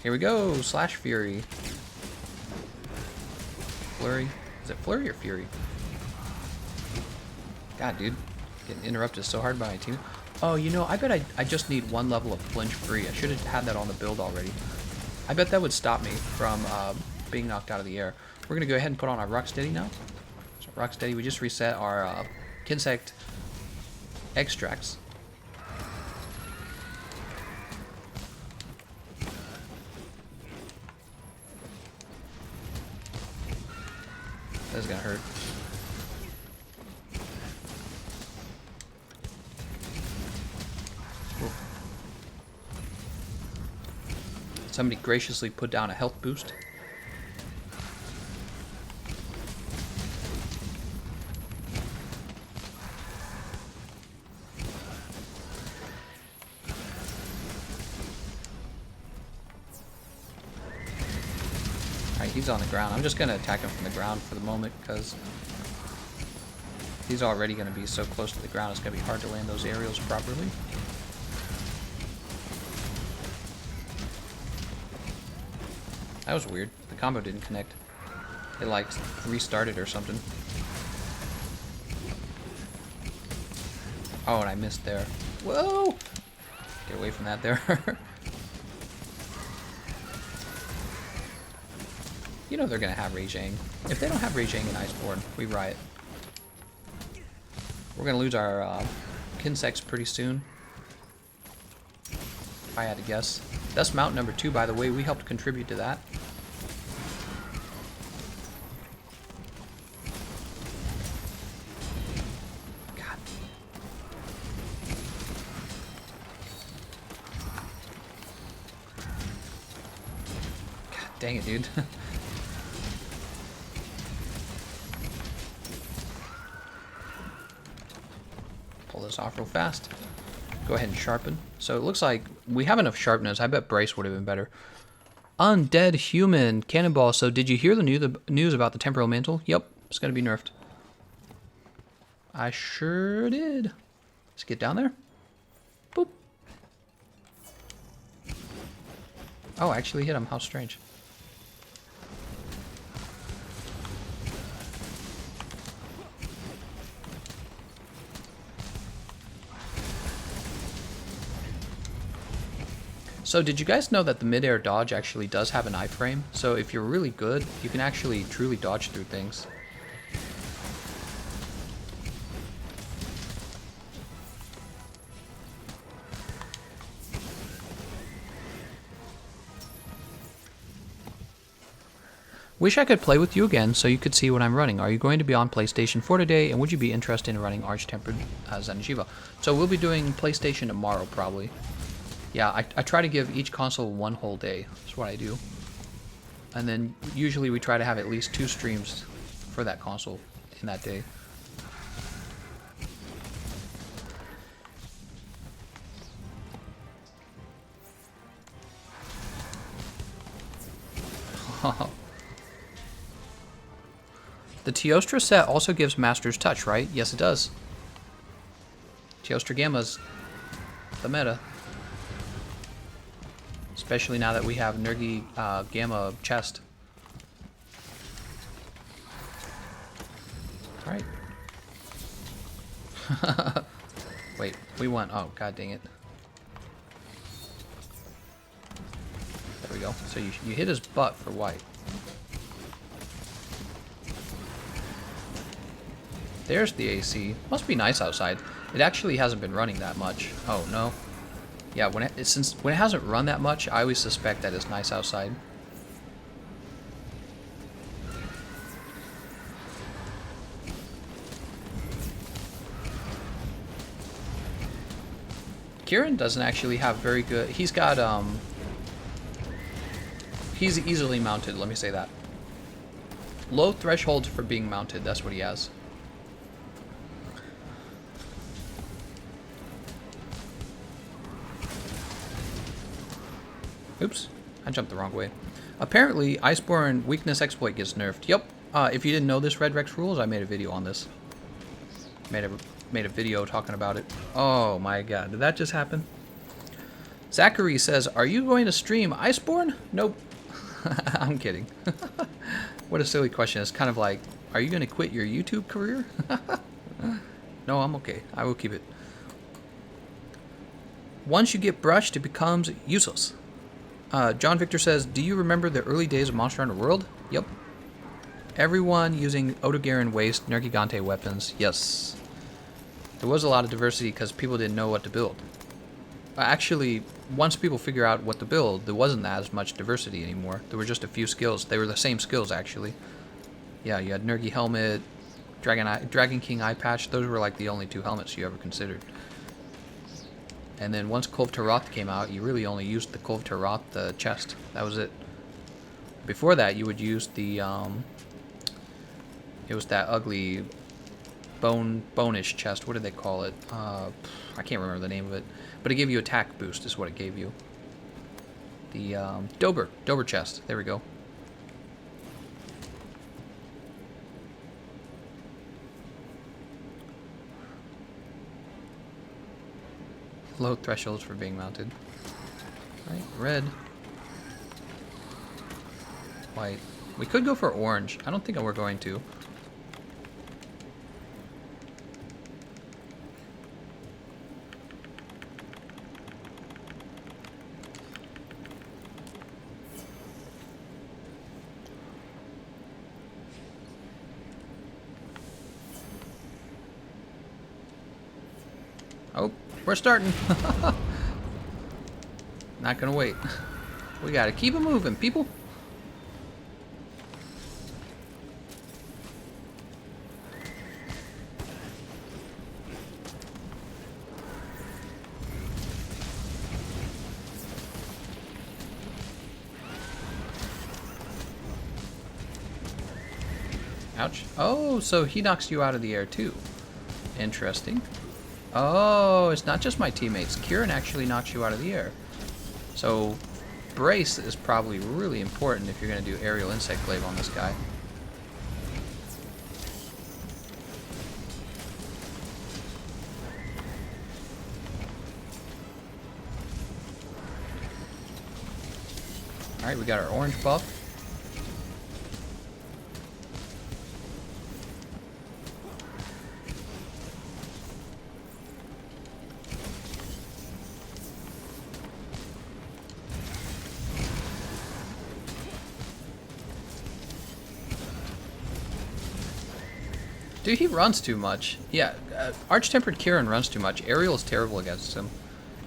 Here we go, Slash Fury. Flurry. Is it Flurry or Fury? God, dude. Getting interrupted so hard by my team. Oh, you know, I bet I just need one level of flinch free. I should have had that on the build already. I bet that would stop me from being knocked out of the air. We're going to go ahead and put on our Rocksteady now. So Rocksteady, we just reset our Kinsect extracts. That's gonna hurt. Ooh. Somebody graciously put down a health boost. He's on the ground. I'm just going to attack him from the ground for the moment because he's already going to be so close to the ground it's going to be hard to land those aerials properly. That was weird. The combo didn't connect. It like restarted or something. Oh, and I missed there. Whoa! Get away from that there. You know they're going to have Raging. If they don't have Raging in Iceborne, we riot. We're going to lose our Kinsects pretty soon. If I had to guess. That's mount number 2, by the way. We helped contribute to that. God. God dang it, dude. this off real fast. Go ahead and sharpen. So it looks like we have enough sharpness. I bet Brace would have been better. Undead Human Cannonball. So did you hear the news about the Temporal Mantle? Yep, it's going to be nerfed. I sure did. Let's get down there. Boop. Oh, I actually hit him. How strange. So did you guys know that the mid-air dodge actually does have an iframe? So if you're really good, you can actually truly dodge through things. Wish I could play with you again so you could see what I'm running. Are you going to be on PlayStation 4 today, and would you be interested in running Arch-Tempered Zenjiva? So we'll be doing PlayStation tomorrow, probably. Yeah, I try to give each console one whole day. That's what I do. And then usually we try to have at least 2 streams for that console in that day. The Teostra set also gives Master's Touch, right? Yes, it does. Teostra Gamma's the meta. Especially now that we have Nergi Gamma chest. Alright. Wait, we won. Oh, god dang it. There we go. So you hit his butt for white. There's the AC. Must be nice outside. It actually hasn't been running that much. Oh, no. Yeah, when it hasn't run that much, I always suspect that it's nice outside. Kirin doesn't actually have very good... He's got, he's easily mounted, let me say that. Low thresholds for being mounted, that's what he has. Oops, I jumped the wrong way. Apparently, Iceborne Weakness Exploit gets nerfed. Yep. If you didn't know this Red Rex rules, I made a video on this. Made a video talking about it. Oh my god, did that just happen? Zachary says, "Are you going to stream Iceborne?" Nope. I'm kidding. What a silly question. It's kind of like, are you going to quit your YouTube career? No, I'm okay. I will keep it. Once you get brushed, it becomes useless. John Victor says, "Do you remember the early days of Monster Hunter World?" Yep. Everyone using Otogaron Waste Nergigante weapons. Yes. There was a lot of diversity because people didn't know what to build. Actually, once people figure out what to build, there wasn't as much diversity anymore. There were just a few skills. They were the same skills, actually. Yeah, you had Nergi Helmet, Dragon King Eye Patch. Those were like the only 2 helmets you ever considered. And then once Kulve Taroth came out, you really only used the Kulve Taroth, the chest. That was it. Before that, you would use the, it was that ugly bone-ish chest. What did they call it? I can't remember the name of it. But it gave you attack boost is what it gave you. The, Dober chest. There we go. Low thresholds for being mounted. Right, red. White. We could go for orange. I don't think we're going to. Oh, we're starting. Not gonna wait. We gotta keep it moving, people. Ouch. Oh, so he knocks you out of the air too. Interesting. Oh, it's not just my teammates. Kirin actually knocks you out of the air. So, brace is probably really important if you're going to do aerial insect glaive on this guy. Alright, we got our orange buff. Dude, he runs too much. Yeah, Arch-Tempered Kirin runs too much. Aerial is terrible against him.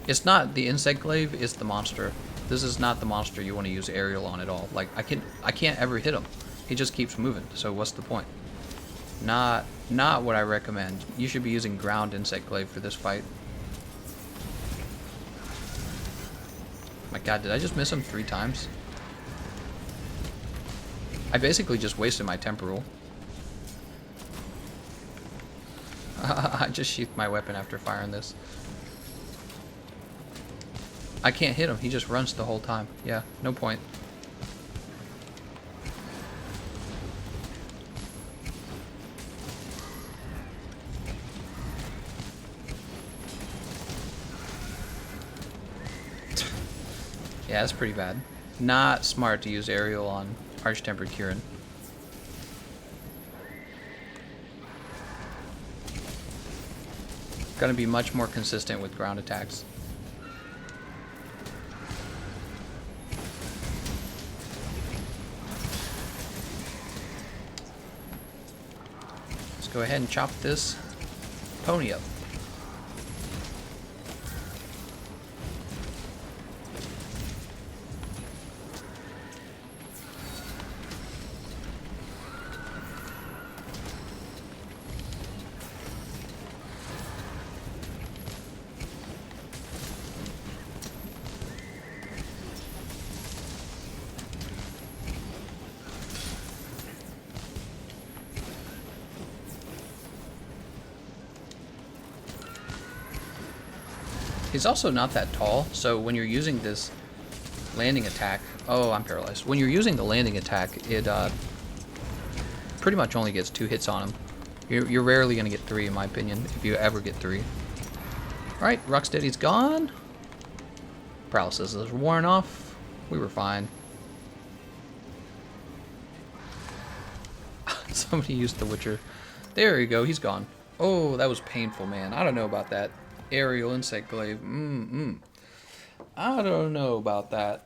It's not the insect glaive, it's the monster. This is not the monster you want to use aerial on at all. Like, I can't ever hit him. He just keeps moving, so what's the point? Not what I recommend. You should be using ground insect glaive for this fight. My god, did I just miss him 3 times? I basically just wasted my temporal. I just sheathed my weapon after firing this. I can't hit him. He just runs the whole time. Yeah, no point. Yeah, that's pretty bad. Not smart to use aerial on Arch-Tempered Kirin. Gonna be much more consistent with ground attacks. Let's go ahead and chop this pony up. He's also not that tall, so when you're using this landing attack... Oh, I'm paralyzed. When you're using the landing attack, it pretty much only gets 2 hits on him. You're rarely going to get 3, in my opinion, if you ever get 3. Alright, Rocksteady's gone. Paralysis is worn off. We were fine. Somebody used the Witcher. There you go, he's gone. Oh, that was painful, man. I don't know about that. Aerial insect glaive. I don't know about that.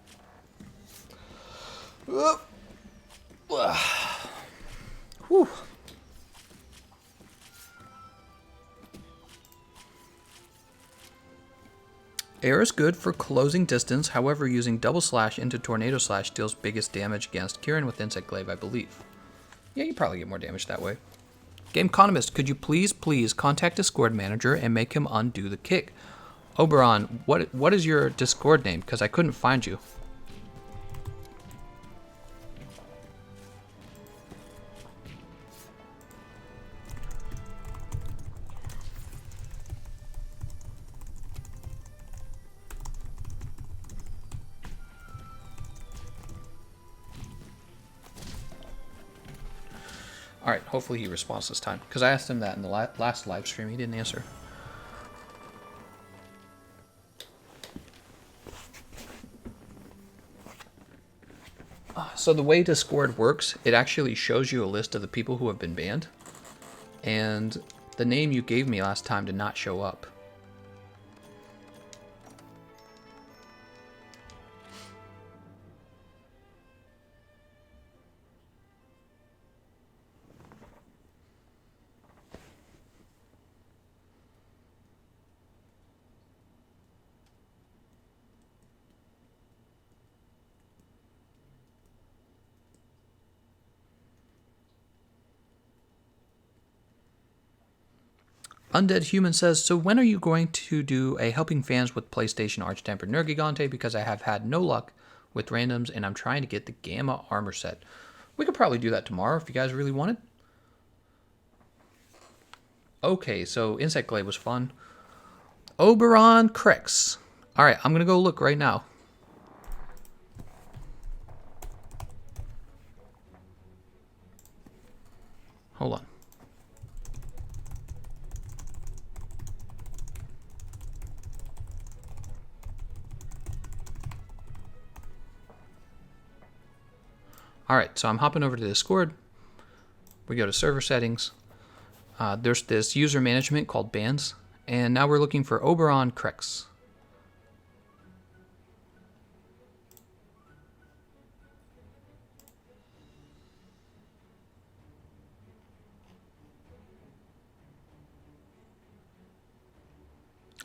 Whew. Air is good for closing distance, however using double slash into tornado slash deals biggest damage against Kirin with insect glaive, I believe. Yeah, you probably get more damage that way. Gameconomist, could you please contact Discord manager and make him undo the kick? Oberon, what is your Discord name? Because I couldn't find you. Alright, hopefully he responds this time. Because I asked him that in the last live stream. He didn't answer. So the way Discord works, it actually shows you a list of the people who have been banned. And the name you gave me last time did not show up. Undead Human says, so when are you going to do a helping fans with PlayStation Arch-Tempered Nergigante? Because I have had no luck with randoms and I'm trying to get the Gamma armor set. We could probably do that tomorrow if you guys really want it. Okay, so Insect Glaive was fun. Oberon Crex. All right, I'm going to go look right now. Hold on. All right, so I'm hopping over to Discord. We go to server settings. There's this user management called bans, and now we're looking for Oberon Crex.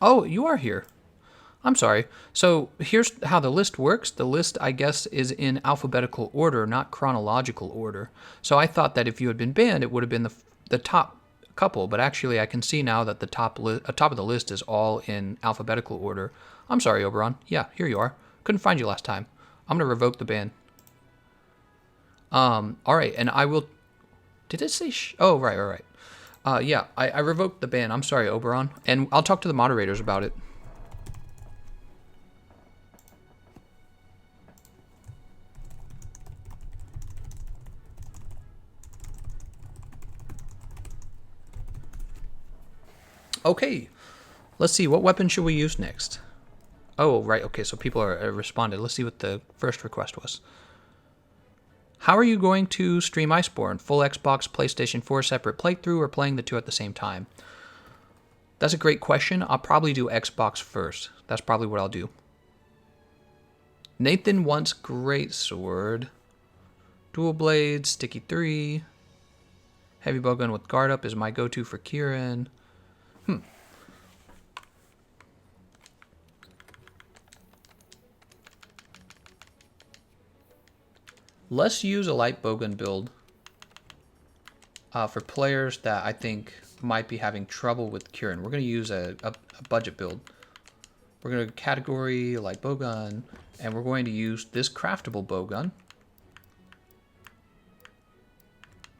Oh, you are here. I'm sorry. So here's how the list works. The list, I guess, is in alphabetical order, not chronological order. So I thought that if you had been banned, it would have been the top couple, but actually I can see now that the top of the list is all in alphabetical order. I'm sorry, Oberon. Yeah, here you are. Couldn't find you last time. I'm gonna revoke the ban. All right, and I will. Did it say? Oh, right. Yeah, I revoked the ban. I'm sorry, Oberon, and I'll talk to the moderators about it. Okay, let's see. What weapon should we use next? Oh, right. Okay, so people are responded. Let's see what the first request was. How are you going to stream Iceborne? Full Xbox, PlayStation 4 separate playthrough, or playing the two at the same time? That's a great question. I'll probably do Xbox first. That's probably what I'll do. Nathan wants great sword. Dual blade, sticky 3. Heavy bowgun with guard up is my go-to for Kirin. Let's use a light bowgun build for players that I think might be having trouble with Kirin. We're going to use a budget build. We're going to category light bowgun, and we're going to use this craftable bowgun.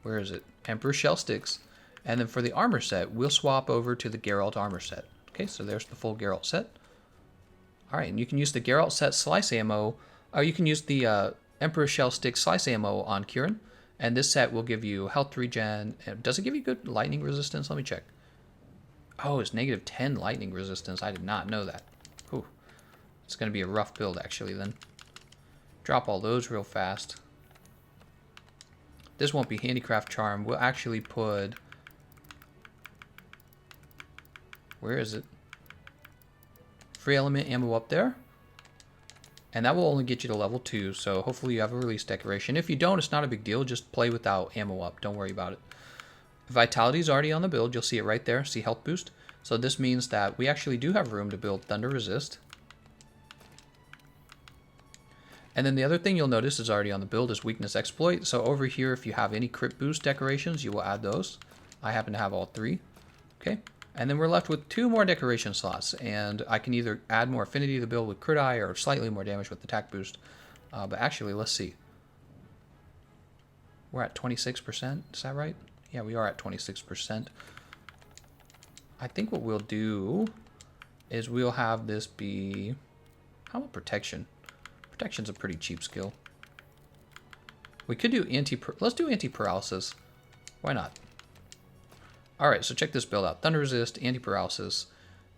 Where is it? Emperor Shell Sticks. And then for the armor set, we'll swap over to the Geralt armor set. Okay, so there's the full Geralt set. All right, and you can use the Geralt set slice ammo, or you can use the Emperor Shell Stick slice ammo on Kirin, and this set will give you health regen. Does it give you good lightning resistance? Let me check. Oh, it's negative 10 lightning resistance. I did not know that. Whew. It's going to be a rough build, actually, then. Drop all those real fast. This won't be Handicraft Charm. We'll actually put... Where is it? Free element ammo up there. And that will only get you to level 2, so hopefully you have a release decoration. If you don't, it's not a big deal. Just play without ammo up. Don't worry about it. Vitality is already on the build. You'll see it right there. See health boost. So this means that we actually do have room to build Thunder Resist. And then the other thing you'll notice is already on the build is Weakness Exploit. So over here, if you have any crit boost decorations, you will add those. I happen to have all 3. Okay. And then we're left with 2 more decoration slots, and I can either add more affinity to the build with crit eye or slightly more damage with attack boost. But actually, let's see. We're at 26%, is that right? Yeah, we are at 26%. I think what we'll do is we'll have this be... How about protection? Protection's a pretty cheap skill. We could do let's do anti-paralysis. Why not? Alright, so check this build out. Thunder Resist, Anti-Paralysis,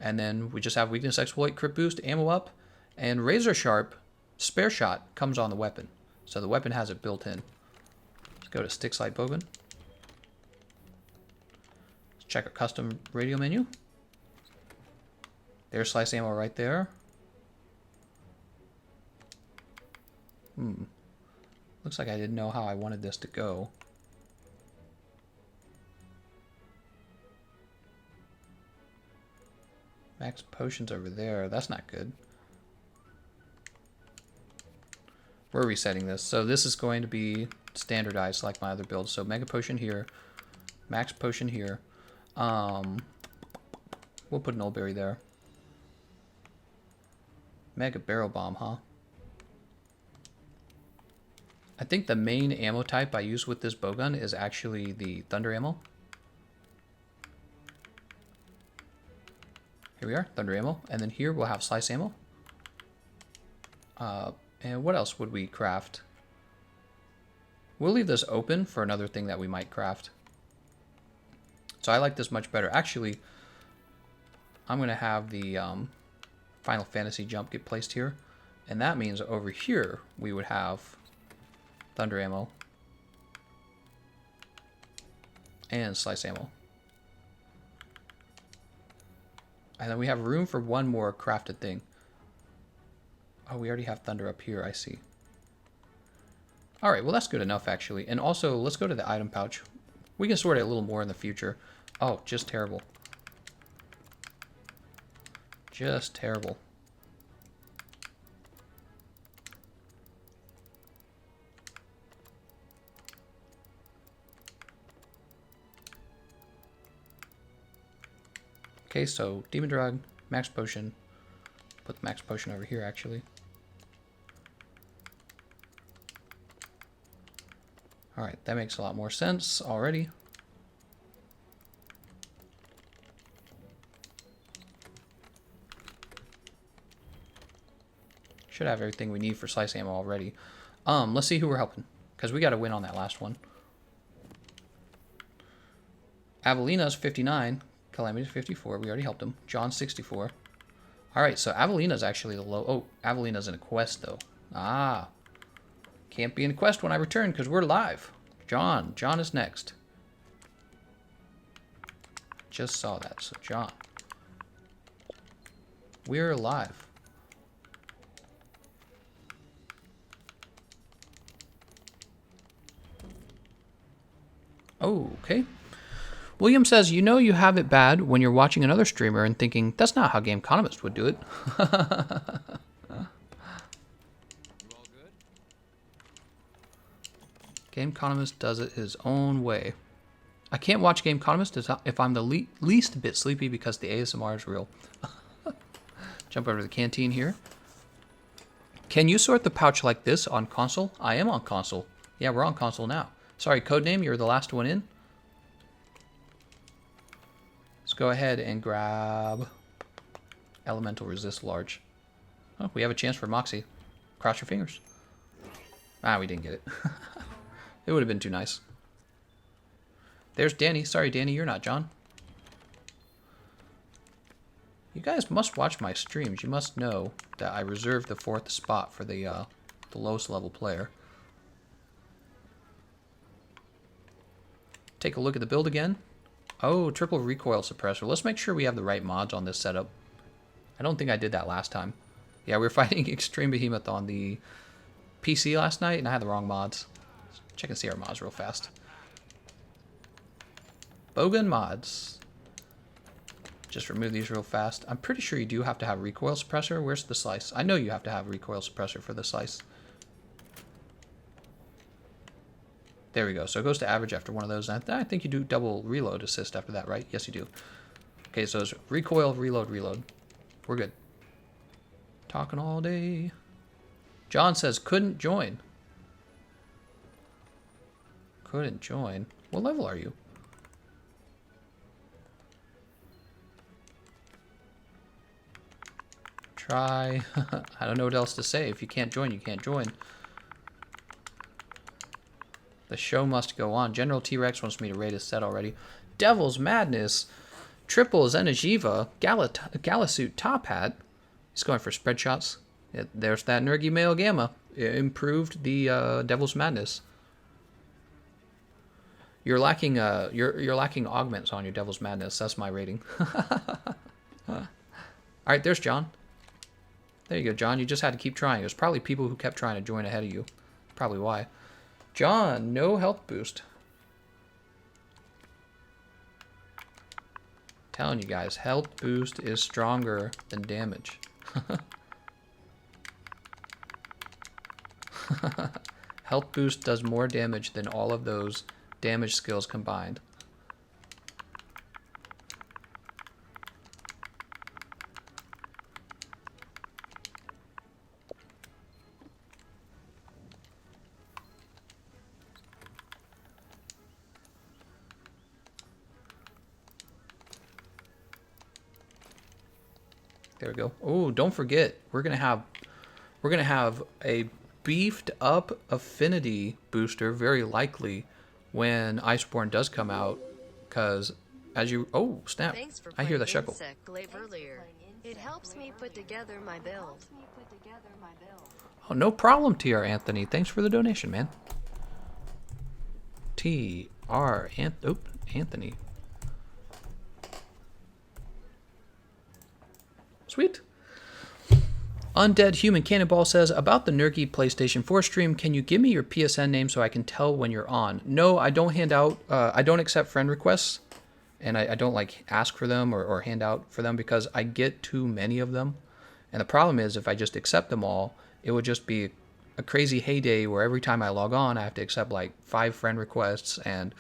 and then we just have Weakness Exploit, Crit Boost, Ammo Up, and Razor Sharp Spare Shot comes on the weapon. So the weapon has it built in. Let's go to Sticks Light Bogan. Let's check our custom radio menu. There's Slice Ammo right there. Looks like I didn't know how I wanted this to go. Max potions over there. That's not good. We're resetting this. So this is going to be standardized like my other builds. So Mega Potion here. Max Potion here. We'll put an Old Berry there. Mega Barrel Bomb, huh? I think the main ammo type I use with this bowgun is actually the Thunder Ammo. Here we are, thunder ammo. And then here we'll have slice ammo. And what else would we craft? We'll leave this open for another thing that we might craft. So I like this much better. Actually, I'm going to have the Final Fantasy jump get placed here. And that means over here we would have thunder ammo and slice ammo. And then we have room for one more crafted thing. Oh, we already have thunder up here, I see. All right, well, that's good enough, actually. And also, let's go to the item pouch. We can sort it a little more in the future. Oh, just terrible. Just terrible. Okay, so Demon Drug, Max Potion. Put the Max Potion over here, actually. Alright, that makes a lot more sense already. Should have everything we need for slice ammo already. Let's see who we're helping, because we got to win on that last one. Avelina's 59. Calamity's 54. We already helped him. John's 64. Alright, so Avelina's actually the low... Oh, Avelina's in a quest, though. Ah. Can't be in a quest when I return, because we're live. John. John is next. Just saw that. So, John. We're live. Oh, okay. William says, you know you have it bad when you're watching another streamer and thinking, that's not how Gameconomist would do it. Gameconomist does it his own way. I can't watch Gameconomist if I'm the least bit sleepy because the ASMR is real. Jump over to the canteen here. Can you sort the pouch like this on console? I am on console. Yeah, we're on console now. Sorry, Codename, you're the last one in. Let's go ahead and grab Elemental Resist Large. Oh, we have a chance for Moxie. Cross your fingers. Ah, we didn't get it. It would have been too nice. There's Danny. Sorry, Danny, you're not John. You guys must watch my streams. You must know that I reserved the 4th spot for the lowest level player. Take a look at the build again. Oh, triple recoil suppressor. Let's make sure we have the right mods on this setup. I don't think I did that last time. Yeah, we were fighting Extreme Behemoth on the PC last night, and I had the wrong mods. Let's check and see our mods real fast. Bogan mods. Just remove these real fast. I'm pretty sure you do have to have recoil suppressor. Where's the slice? I know you have to have recoil suppressor for the slice. There we go. So it goes to average after one of those. And I think you do double reload assist after that, right? Yes, you do. Okay, so it's recoil, reload, reload. We're good. Talking all day. John says, couldn't join. Couldn't join. What level are you? Try. I don't know what else to say. If you can't join, you can't join. The show must go on. General T-Rex wants me to raid his set already. Devil's Madness. Triple Zenajiva. Galasuit Top Hat. He's going for spread shots. There's that Nergy Male Gamma. It improved the Devil's Madness. You're lacking you're lacking augments on your Devil's Madness. That's my rating. Alright, there's John. There you go, John. You just had to keep trying. There's probably people who kept trying to join ahead of you. Probably why. John, no health boost. Telling you guys, health boost is stronger than damage. Health boost does more damage than all of those damage skills combined. There we go. Oh, don't forget, we're gonna have a beefed up affinity booster, very likely, when Iceborne does come out, because as you oh snap, I hear the shuckle. Glaive earlier. It helps me put together my build. Oh, no problem, TR Anthony. Thanks for the donation, man. Anthony. Sweet. Undead Human Cannonball says, about the Nergy PlayStation 4 stream, can you give me your PSN name so I can tell when you're on? No, I don't hand out, I don't accept friend requests, and I don't like ask for them or hand out for them because I get too many of them. And the problem is if I just accept them all, it would just be a crazy heyday where every time I log on, I have to accept like 5 friend requests, and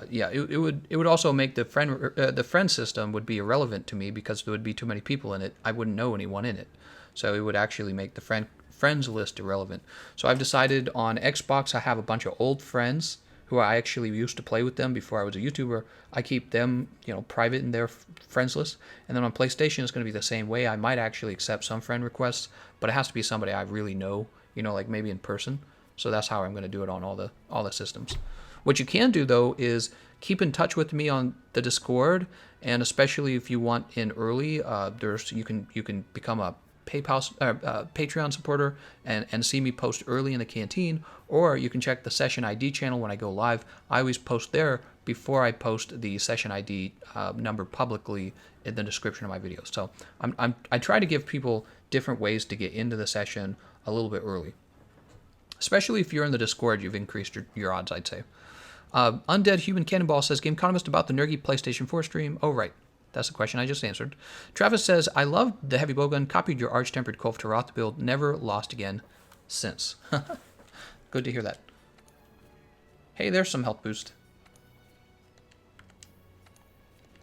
yeah, it would also make the friend system would be irrelevant to me because there would be too many people in it. I wouldn't know anyone in it, so it would actually make the friends list irrelevant. So I've decided on Xbox I have a bunch of old friends who I actually used to play with them before I was a YouTuber. I keep them, private in their friends list, and then on PlayStation it's going to be the same way. I might actually accept some friend requests, but it has to be somebody I really know, like maybe in person. So that's how I'm going to do it on all the systems. What you can do though is keep in touch with me on the Discord, and especially if you want in early, you can become a Patreon supporter and see me post early in the canteen, or you can check the session ID channel when I go live. I always post there before I post the session ID number publicly in the description of my videos. So I try to give people different ways to get into the session a little bit early. Especially if you're in the Discord, you've increased your odds, I'd say. Undead Human Cannonball says, Gameconomist about the Nergy PlayStation 4 stream. Oh, right. That's the question I just answered. Travis says, I love the heavy bowgun, copied your arch-tempered Kolf to Roth build, never lost again since. Good to hear that. Hey, there's some health boost.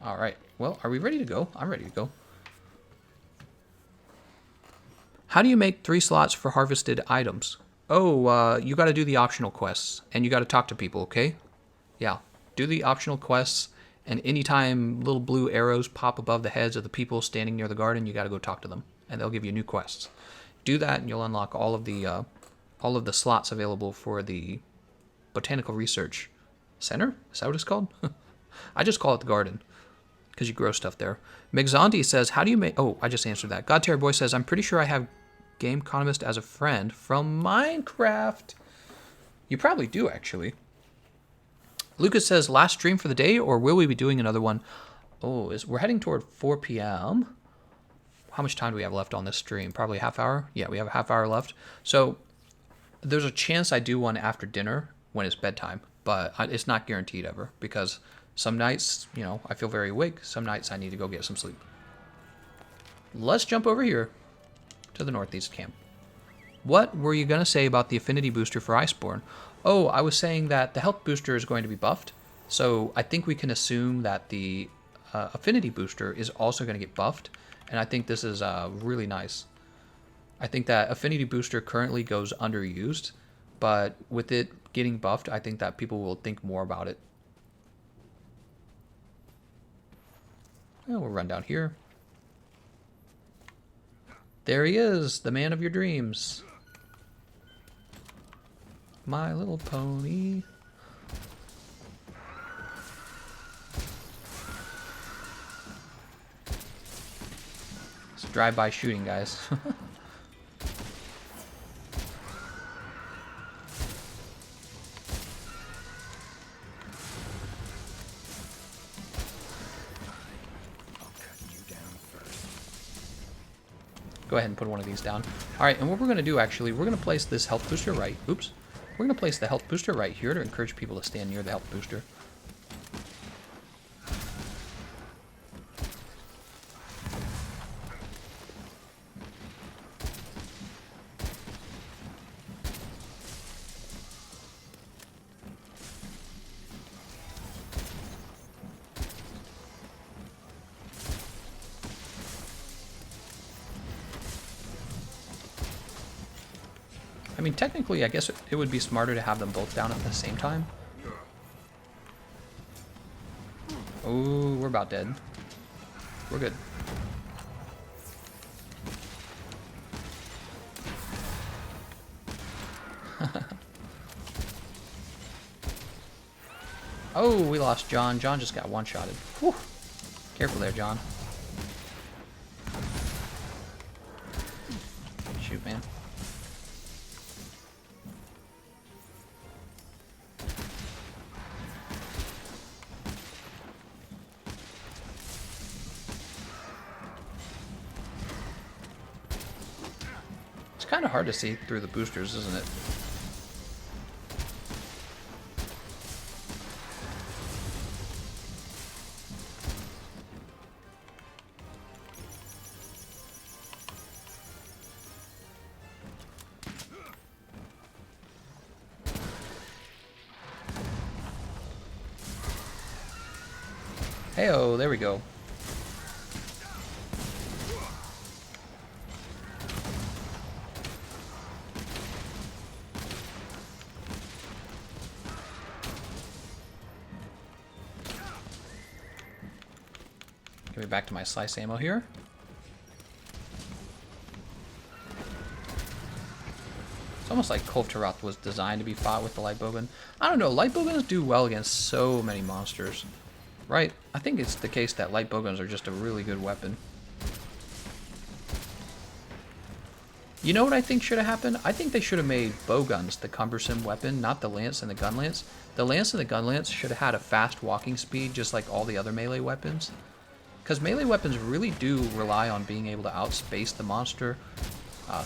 All right. Well, are we ready to go? I'm ready to go. How do you make 3 slots for harvested items? Oh, you got to do the optional quests, and you got to talk to people, okay? Yeah, do the optional quests, and anytime little blue arrows pop above the heads of the people standing near the garden, you got to go talk to them, and they'll give you new quests. Do that, and you'll unlock all of the slots available for the Botanical Research Center. Is that what it's called? I just call it the garden because you grow stuff there. Mixanti says, how do you make... Oh, I just answered that. Godterror Boy says, I'm pretty sure I have Gameconomist as a friend from Minecraft. You probably do, actually. Lucas says, last stream for the day, or will we be doing another one? Oh, we're heading toward 4 p.m. How much time do we have left on this stream? Probably a half hour? Yeah, we have a half hour left. So there's a chance I do one after dinner when it's bedtime, but it's not guaranteed ever because some nights, I feel very awake. Some nights I need to go get some sleep. Let's jump over here to the northeast camp. What were you going to say about the affinity booster for Iceborne? Oh, I was saying that the health booster is going to be buffed, so I think we can assume that the affinity booster is also going to get buffed, and I think this is really nice. I think that affinity booster currently goes underused, but with it getting buffed, I think that people will think more about it. Well, we'll run down here. There he is, the man of your dreams. My Little Pony. It's drive-by shooting, guys. Go ahead and put one of these down. All right, and what we're going to do, actually, we're going to place this health booster right. Oops. We're going to place the health booster right here to encourage people to stand near the health booster. I mean, technically, I guess it would be smarter to have them both down at the same time. Oh, we're about dead. We're good. Oh, we lost John. John just got one-shotted. Whew. Careful there, John. Shoot, man. It's kind of hard to see through the boosters, isn't it? Hey-oh, there we go. Give me back to my slice ammo here. It's almost like Kovtaroth was designed to be fought with the Light Bogan. I don't know, Light Bogans do well against so many monsters. Right? I think it's the case that Light Bogans are just a really good weapon. You know what I think should have happened? I think they should have made Bogans the cumbersome weapon, not the Lance and the Gun Lance. The Lance and the Gun Lance should have had a fast walking speed just like all the other melee weapons. Because melee weapons really do rely on being able to outspace the monster.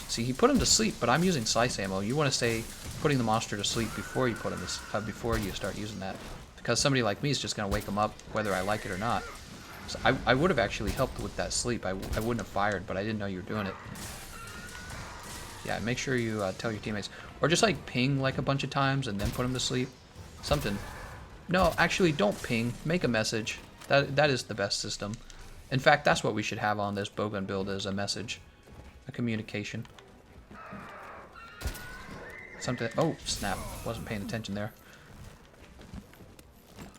See, he put him to sleep, but I'm using slice ammo. You want to say putting the monster to sleep before you put him to, before you start using that. Because somebody like me is just going to wake him up whether I like it or not. So I would have actually helped with that sleep. I wouldn't have fired, but I didn't know you were doing it. Yeah, make sure you tell your teammates. Or just like ping like a bunch of times and then put him to sleep. Something. No, actually don't ping. Make a message. That is the best system. In fact, that's what we should have on this Bogan build, is a message. A communication. Something. Oh, snap. Wasn't paying attention there.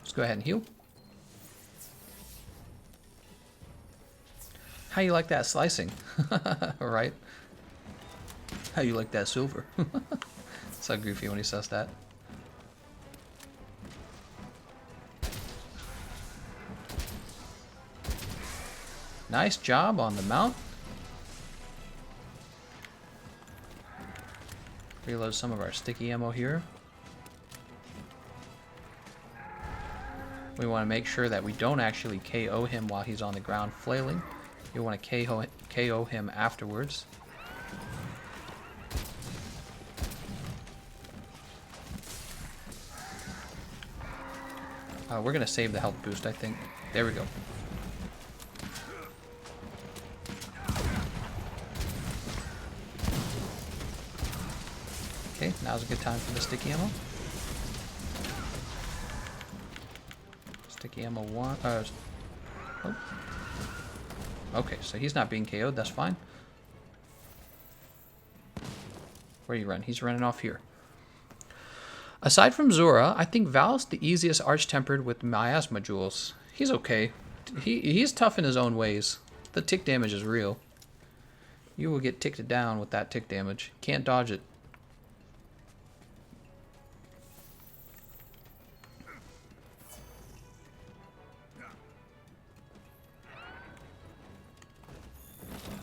Let's go ahead and heal. How you like that slicing? Alright. How you like that silver? So goofy when he says that. Nice job on the mount. Reload some of our sticky ammo here. We want to make sure that we don't actually KO him while he's on the ground flailing. You want to KO him afterwards. We're going to save the health boost, I think. There we go. Okay, now's a good time for the sticky ammo. Sticky ammo one. Oh. Okay, so he's not being KO'd. That's fine. Where do you run? He's running off here. Aside from Zora, I think Val's the easiest arch-tempered with miasma jewels. He's okay. He's tough in his own ways. The tick damage is real. You will get ticked down with that tick damage. Can't dodge it.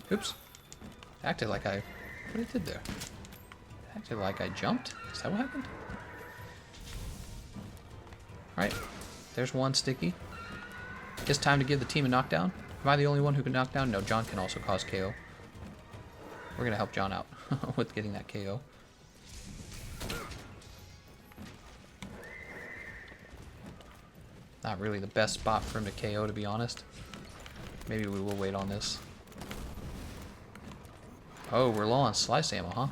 Oops. Acted like I... What I did there? Acted like I jumped? Is that what happened? Alright. There's one sticky. It's time to give the team a knockdown. Am I the only one who can knock down? No, John can also cause KO. We're going to help John out with getting that KO. Not really the best spot for him to KO, to be honest. Maybe we will wait on this. Oh, we're low on slice ammo, huh?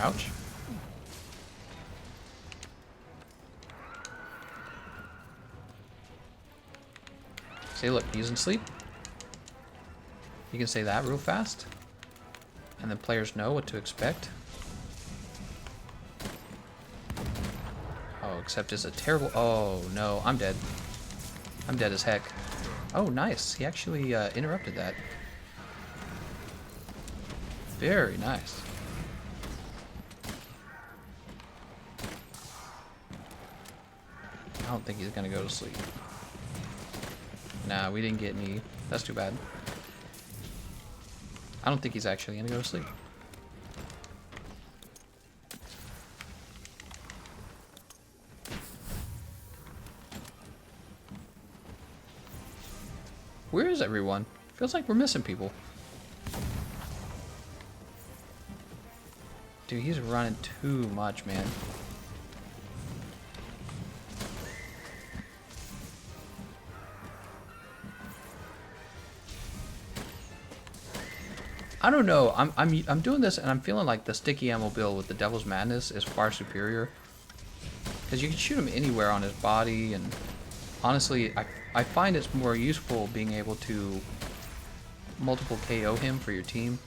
Ouch. See, look, he's in sleep. You can say that real fast. And then players know what to expect. Oh, except it's a terrible... Oh, no, I'm dead. I'm dead as heck. Oh, nice. He actually interrupted that. Very nice. don't think he's gonna go to sleep. Nah, we didn't get any. That's too bad. I don't think he's actually gonna go to sleep. Where is everyone? Feels like we're missing people. Dude, he's running too much, man. I don't know. I'm doing this and I'm feeling like the sticky ammo build with the Devil's Madness is far superior. Because you can shoot him anywhere on his body, and honestly, I find it's more useful being able to multiple KO him for your team.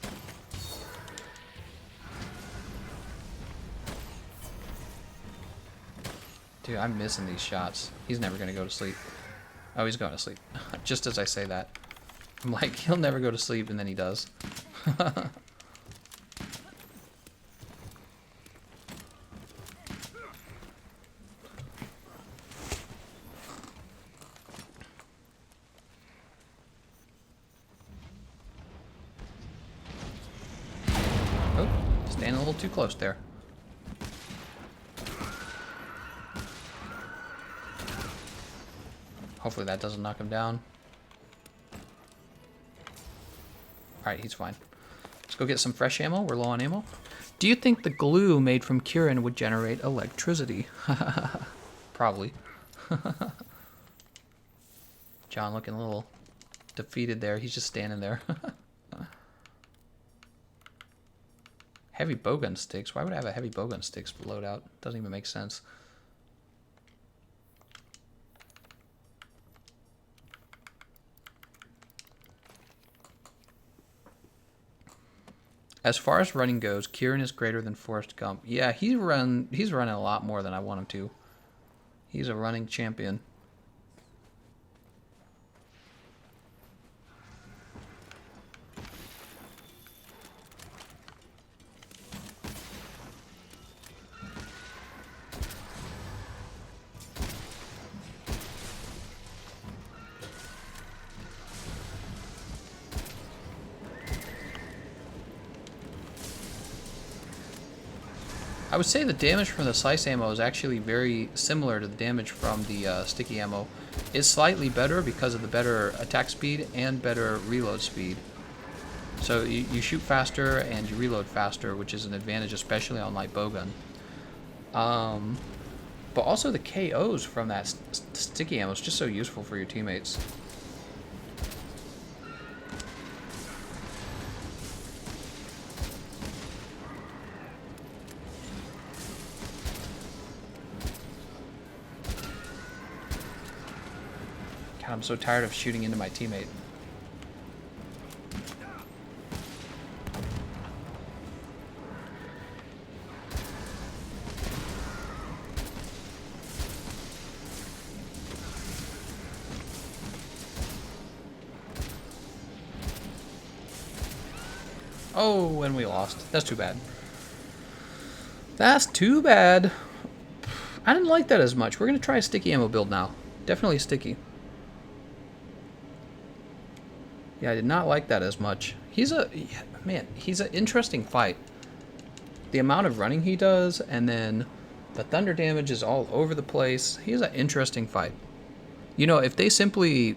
Dude, I'm missing these shots. He's never going to go to sleep. Oh, he's going to sleep. Just as I say that. I'm like, he'll never go to sleep, and then he does. Oh, standing a little too close there. Hopefully that doesn't knock him down. Alright, he's fine. Let's go get some fresh ammo. We're low on ammo. Do you think the glue made from Kirin would generate electricity? Probably. John looking a little defeated there. He's just standing there. Heavy Bogan sticks. Why would I have a heavy Bogan sticks loadout? Doesn't even make sense. As far as running goes, Kirin is greater than Forrest Gump. Yeah, he's running a lot more than I want him to. He's a running champion. I would say the damage from the slice ammo is actually very similar to the damage from the sticky ammo. It's slightly better because of the better attack speed and better reload speed. So you shoot faster and you reload faster, which is an advantage, especially on light bowgun. But also the KOs from that sticky ammo is just so useful for your teammates. God, I'm so tired of shooting into my teammate. Oh, and we lost. That's too bad. That's too bad. I didn't like that as much. We're going to try a sticky ammo build now. Definitely sticky. Yeah, I did not like that as much. He's an interesting fight. The amount of running he does, and then the thunder damage is all over the place. He's an interesting fight. You know, if they simply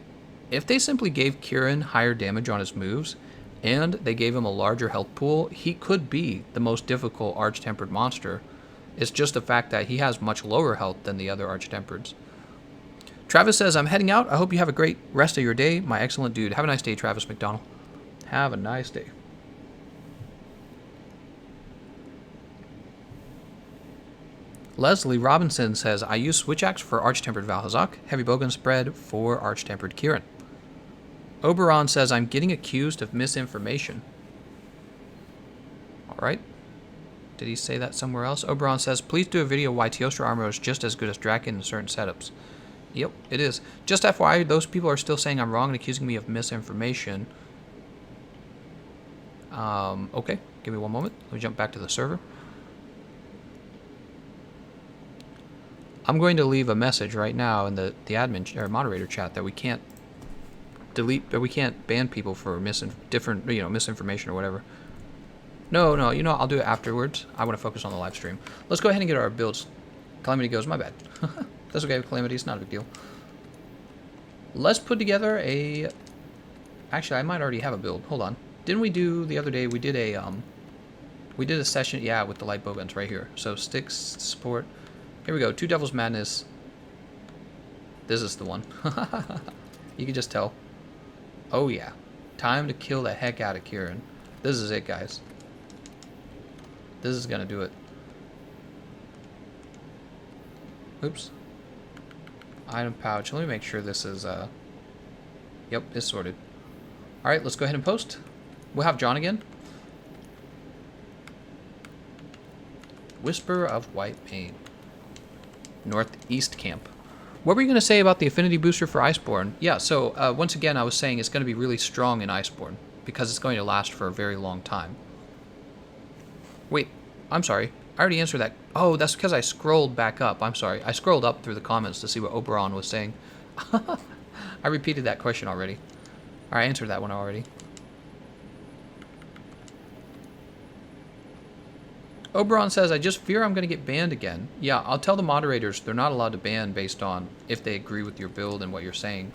gave Kirin higher damage on his moves, and they gave him a larger health pool, he could be the most difficult Arch-Tempered monster. It's just the fact that he has much lower health than the other Arch-Tempereds. Travis says, I'm heading out. I hope you have a great rest of your day, my excellent dude. Have a nice day, Travis McDonald. Have a nice day. Leslie Robinson says, I use Switch Axe for Arch-Tempered Valhazak, Heavy Bogan Spread for Arch-Tempered Kirin. Oberon says, I'm getting accused of misinformation. Alright. Did he say that somewhere else? Oberon says, please do a video why Teostra armor is just as good as Draken in certain setups. Yep, it is. Just FYI, those people are still saying I'm wrong and accusing me of misinformation. Okay, give me one moment. Let me jump back to the server. I'm going to leave a message right now in the admin or moderator chat that we can't delete, or we can't ban people for misinformation or whatever. No, I'll do it afterwards. I want to focus on the live stream. Let's go ahead and get our builds. Calamity goes, my bad. That's okay, Calamity, it's not a big deal. Let's put together a... Actually, I might already have a build. Hold on. Didn't we do the other day, we did a session, yeah, with the light bowguns right here. So sticks, support. Here we go, 2 Devil's Madness. This is the one. You can just tell. Oh yeah. Time to kill the heck out of Kirin. This is it, guys. This is gonna do it. Oops. Item pouch. Let me make sure this is, Yep, it's sorted. Alright, let's go ahead and post. We'll have John again. Whisper of White Mane. Northeast Camp. What were you going to say about the affinity booster for Iceborne? Yeah, so once again, I was saying it's going to be really strong in Iceborne because it's going to last for a very long time. Wait, I'm sorry. I already answered that. Oh, that's because I scrolled back up. I'm sorry. I scrolled up through the comments to see what Oberon was saying. I repeated that question already. I answered that one already. Oberon says, I just fear I'm going to get banned again. Yeah, I'll tell the moderators they're not allowed to ban based on if they agree with your build and what you're saying.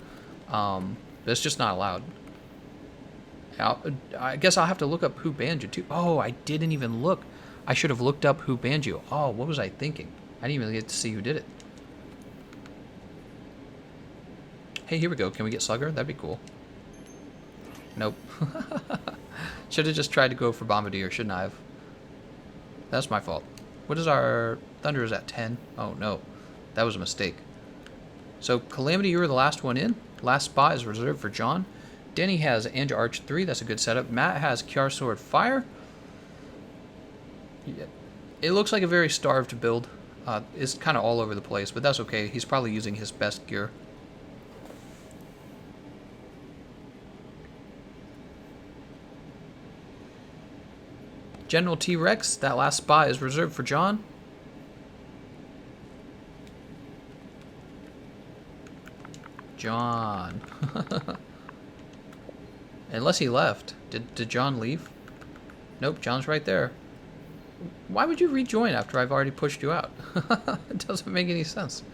That's just not allowed. I guess I'll have to look up who banned you too. Oh, I didn't even look. I should have looked up who banned you. Oh, what was I thinking? I didn't even get to see who did it. Hey, here we go. Can we get Slugger? That'd be cool. Nope. Should have just tried to go for Bombardier, shouldn't I have? That's my fault. What is our... Thunder is at 10. Oh, no. That was a mistake. So, Calamity, you were the last one in. Last spot is reserved for John. Denny has Anja Arch 3. That's a good setup. Matt has Kiar Sword Fire. Yeah. It looks like a very starved build. It's kind of all over the place, but that's okay. He's probably using his best gear. General T-Rex, that last spot is reserved for John. John. Unless he left. Did John leave? Nope, John's right there. Why would you rejoin after I've already pushed you out? It doesn't make any sense.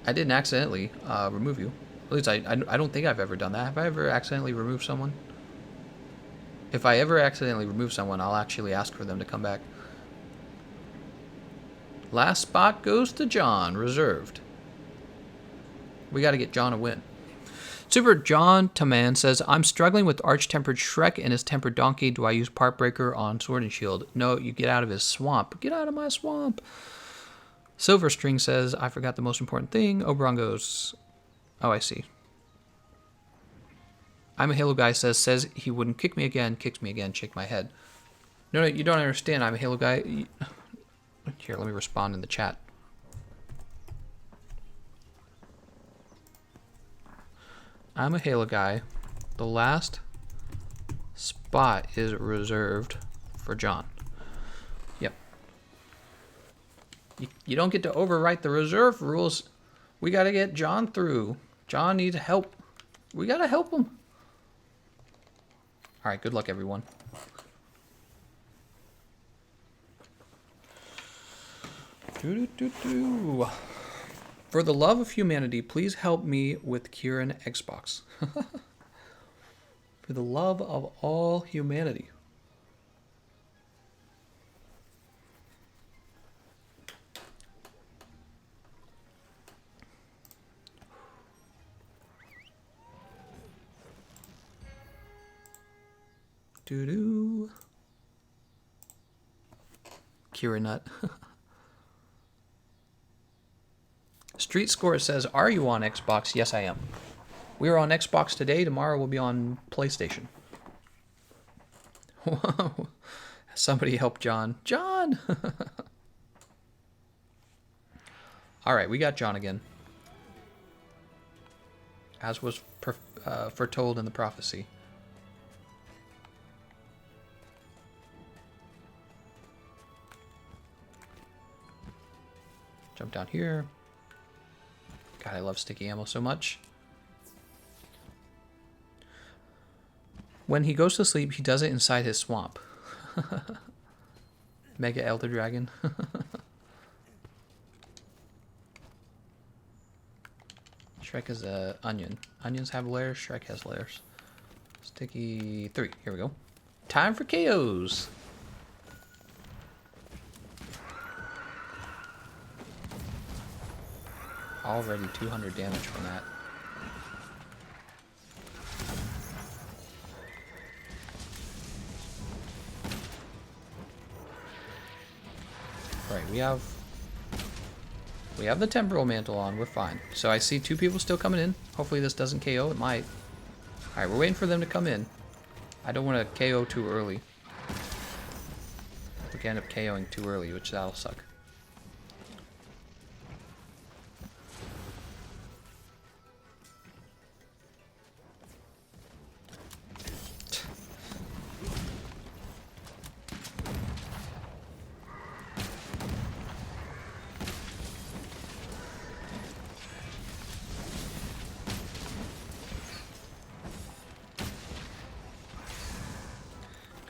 I didn't accidentally remove you. At least I don't think I've ever done that. Have I ever accidentally removed someone? If I ever accidentally remove someone, I'll actually ask for them to come back. Last spot goes to John, reserved. We got to get John a win. Super John Taman says, I'm struggling with Arch-Tempered Shrek and his Tempered Donkey. Do I use Part Breaker on Sword and Shield? No, you get out of his swamp. Get out of my swamp. Silver String says, I forgot the most important thing. Oberon goes, oh, I see. I'm a Halo guy says he wouldn't kick me again, kicks me again, shake my head. No, you don't understand. I'm a Halo guy. Here, let me respond in the chat. I'm a Halo guy. The last spot is reserved for John. Yep. You don't get to overwrite the reserve rules. We got to get John through. John needs help. We got to help him. All right, good luck, everyone. For the love of humanity, please help me with Kirin Xbox. For the love of all humanity. Kirin Nut. Street Score says, are you on Xbox? Yes, I am. We are on Xbox today. Tomorrow we'll be on PlayStation. Somebody help John. John! All right, we got John again. As was foretold in the prophecy. Jump down here. God, I love sticky ammo so much. When he goes to sleep, he does it inside his swamp. Mega Elder Dragon. Shrek is a onion. Onions have layers. Shrek has layers. Sticky 3. Here we go. Time for KOs. Already 200 damage from that. Right, we have the Temporal Mantle on. We're fine. So I see 2 people still coming in. Hopefully this doesn't KO. It might. Alright, we're waiting for them to come in. I don't want to KO too early. We can end up KOing too early, which that'll suck.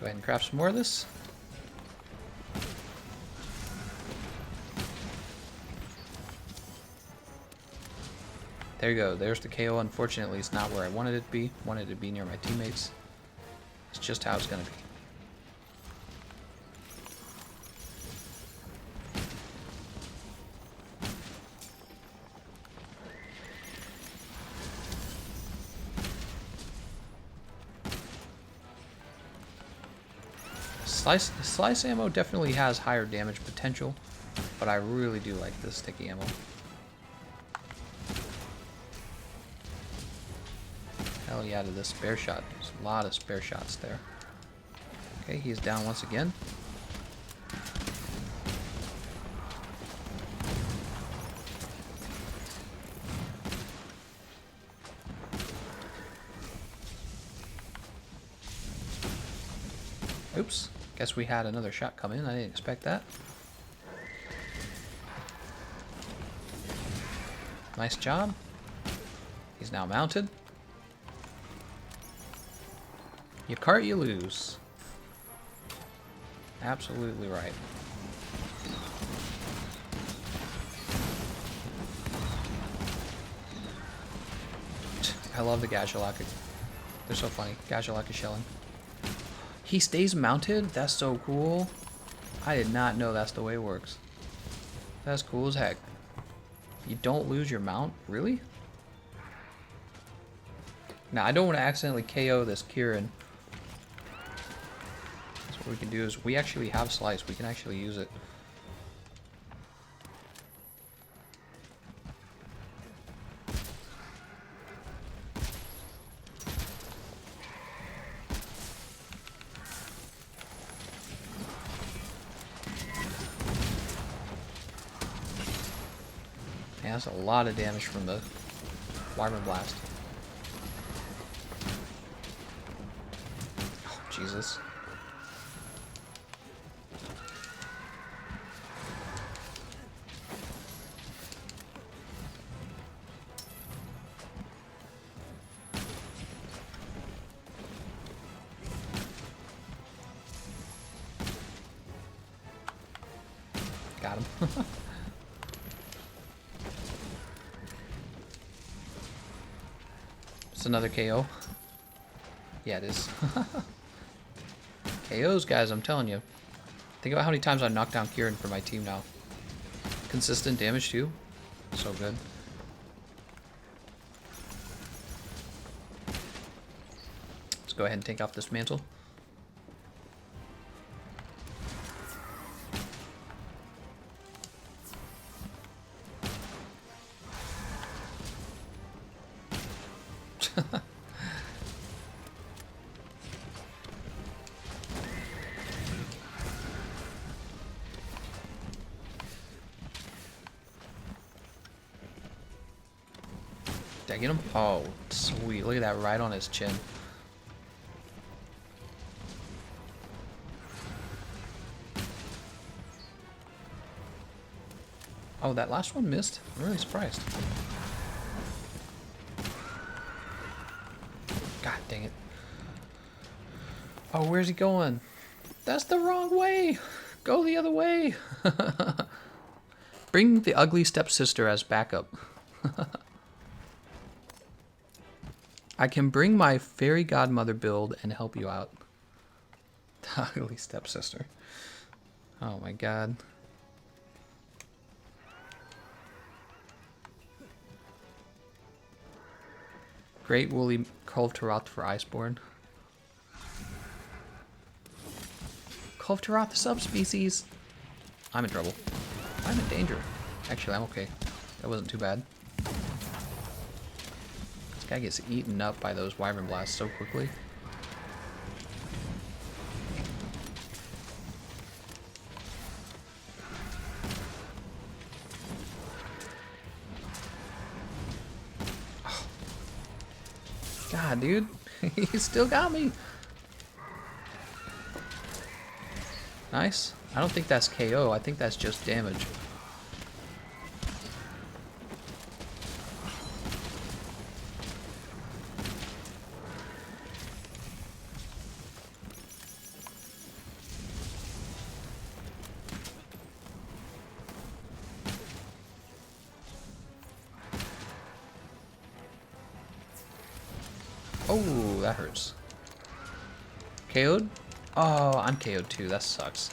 Go ahead and craft some more of this. There you go. There's the KO. Unfortunately, it's not where I wanted it to be. Wanted it to be near my teammates. It's just how it's going to be. Slice ammo definitely has higher damage potential, but I really do like this sticky ammo. Hell yeah to this spare shot. There's a lot of spare shots there. Okay, he's down once again. Oops. Guess we had another shot come in. I didn't expect that. Nice job. He's now mounted. You cart, you lose. Absolutely right. I love the Gajulaka. They're so funny. Gajulaka shelling. He stays mounted? That's so cool. I did not know that's the way it works. That's cool as heck. You don't lose your mount? Really? Now, I don't want to accidentally KO this Kirin. So what we can do is, we actually have Slice. We can actually use it. Yeah, that's a lot of damage from the Wyvern Blast. Oh, Jesus. Got him. It's another KO. Yeah, it is. KOs, guys, I'm telling you. Think about how many times I knocked down Kirin for my team now. Consistent damage, too. So good. Let's go ahead and take off this mantle. Did I get him? Oh, sweet. Look at that, right on his chin. Oh, that last one missed? I'm really surprised. God dang it. Oh, where's he going? That's the wrong way! Go the other way! Bring the ugly stepsister as backup. I can bring my fairy godmother build and help you out. The ugly stepsister. Oh my god. Great woolly Kulvtaroth for Iceborne. Kulvtaroth, the subspecies. I'm in trouble. I'm in danger. Actually, I'm okay. That wasn't too bad. This guy gets eaten up by those wyvern blasts so quickly. Oh. God, dude. He still got me. Nice. I don't think that's KO. I think that's just damage. Oh, that hurts. KO'd? Oh, I'm KO'd too. That sucks.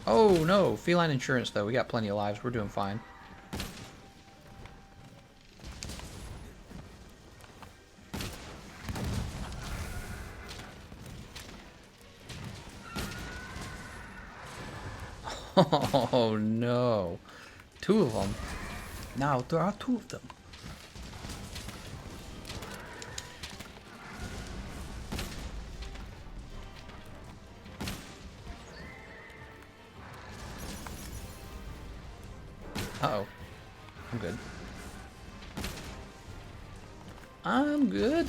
Oh no, feline insurance though. We got plenty of lives. We're doing fine. Oh no. Two of them. Now there are two of them. Uh-oh. I'm good. I'm good.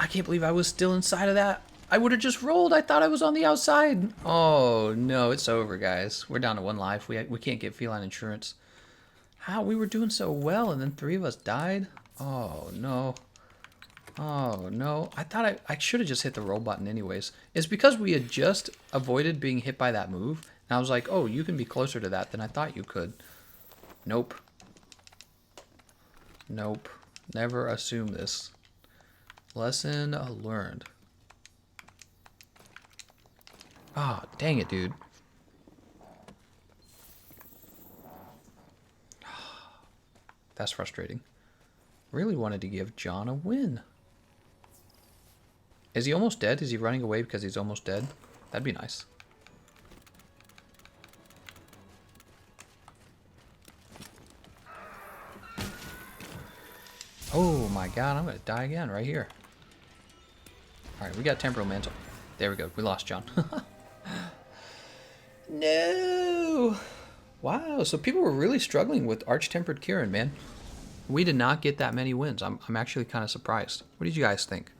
I can't believe I was still inside of that. I would have just rolled. I thought I was on the outside. Oh, no. It's over, guys. We're down to one life. We can't get feline insurance. How? We were doing so well, and then three of us died? Oh, no. Oh, no. I thought I should have just hit the roll button anyways. It's because we had just avoided being hit by that move. And I was like, oh, you can be closer to that than I thought you could. Nope. Nope. Never assume this. Lesson learned. Ah, oh, dang it, dude. That's frustrating. Really wanted to give John a win. Is he almost dead? Is he running away because he's almost dead? That'd be nice. Oh my god, I'm gonna die again right here. Alright, we got Temporal Mantle. There we go. We lost John. No! Wow, so people were really struggling with Arch-Tempered Kirin, man. We did not get that many wins. I'm actually kind of surprised. What did you guys think?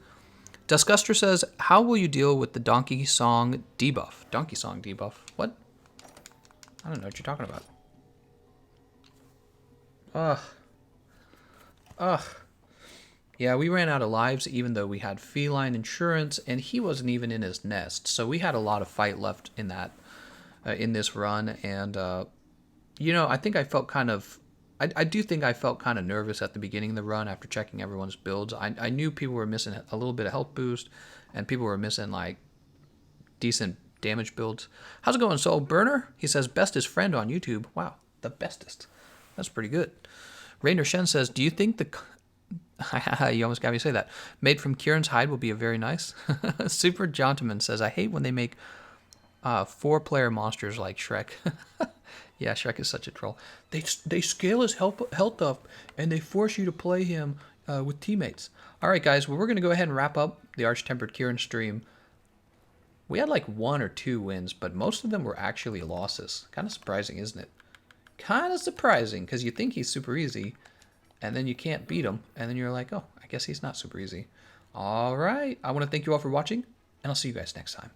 Duskuster says, how will you deal with the Donkey Song debuff? Donkey Song debuff? What? I don't know what you're talking about. Ugh. Ugh. Yeah, we ran out of lives even though we had feline insurance, and he wasn't even in his nest. So we had a lot of fight left in that, in this run. And, you know, I think I felt kind of... I do think I felt kind of nervous at the beginning of the run after checking everyone's builds. I knew people were missing a little bit of health boost, and people were missing, like, decent damage builds. How's it going, Soul Burner? He says, bestest friend on YouTube. Wow, the bestest. That's pretty good. Rainer Shen says, do you think the... You almost got me to say that. Made from Kirin's hide will be a very nice. Super Gentleman says, I hate when they make 4-player monsters like Shrek. Yeah, Shrek is such a troll. They scale his health up, and they force you to play him with teammates. All right, guys. Well, we're gonna go ahead and wrap up the Arch-Tempered Kirin stream. We had like 1 or 2 wins, but most of them were actually losses. Kind of surprising, isn't it? Kind of surprising, because you think he's super easy, and then you can't beat him, and then you're like, oh, I guess he's not super easy. All right. I want to thank you all for watching, and I'll see you guys next time.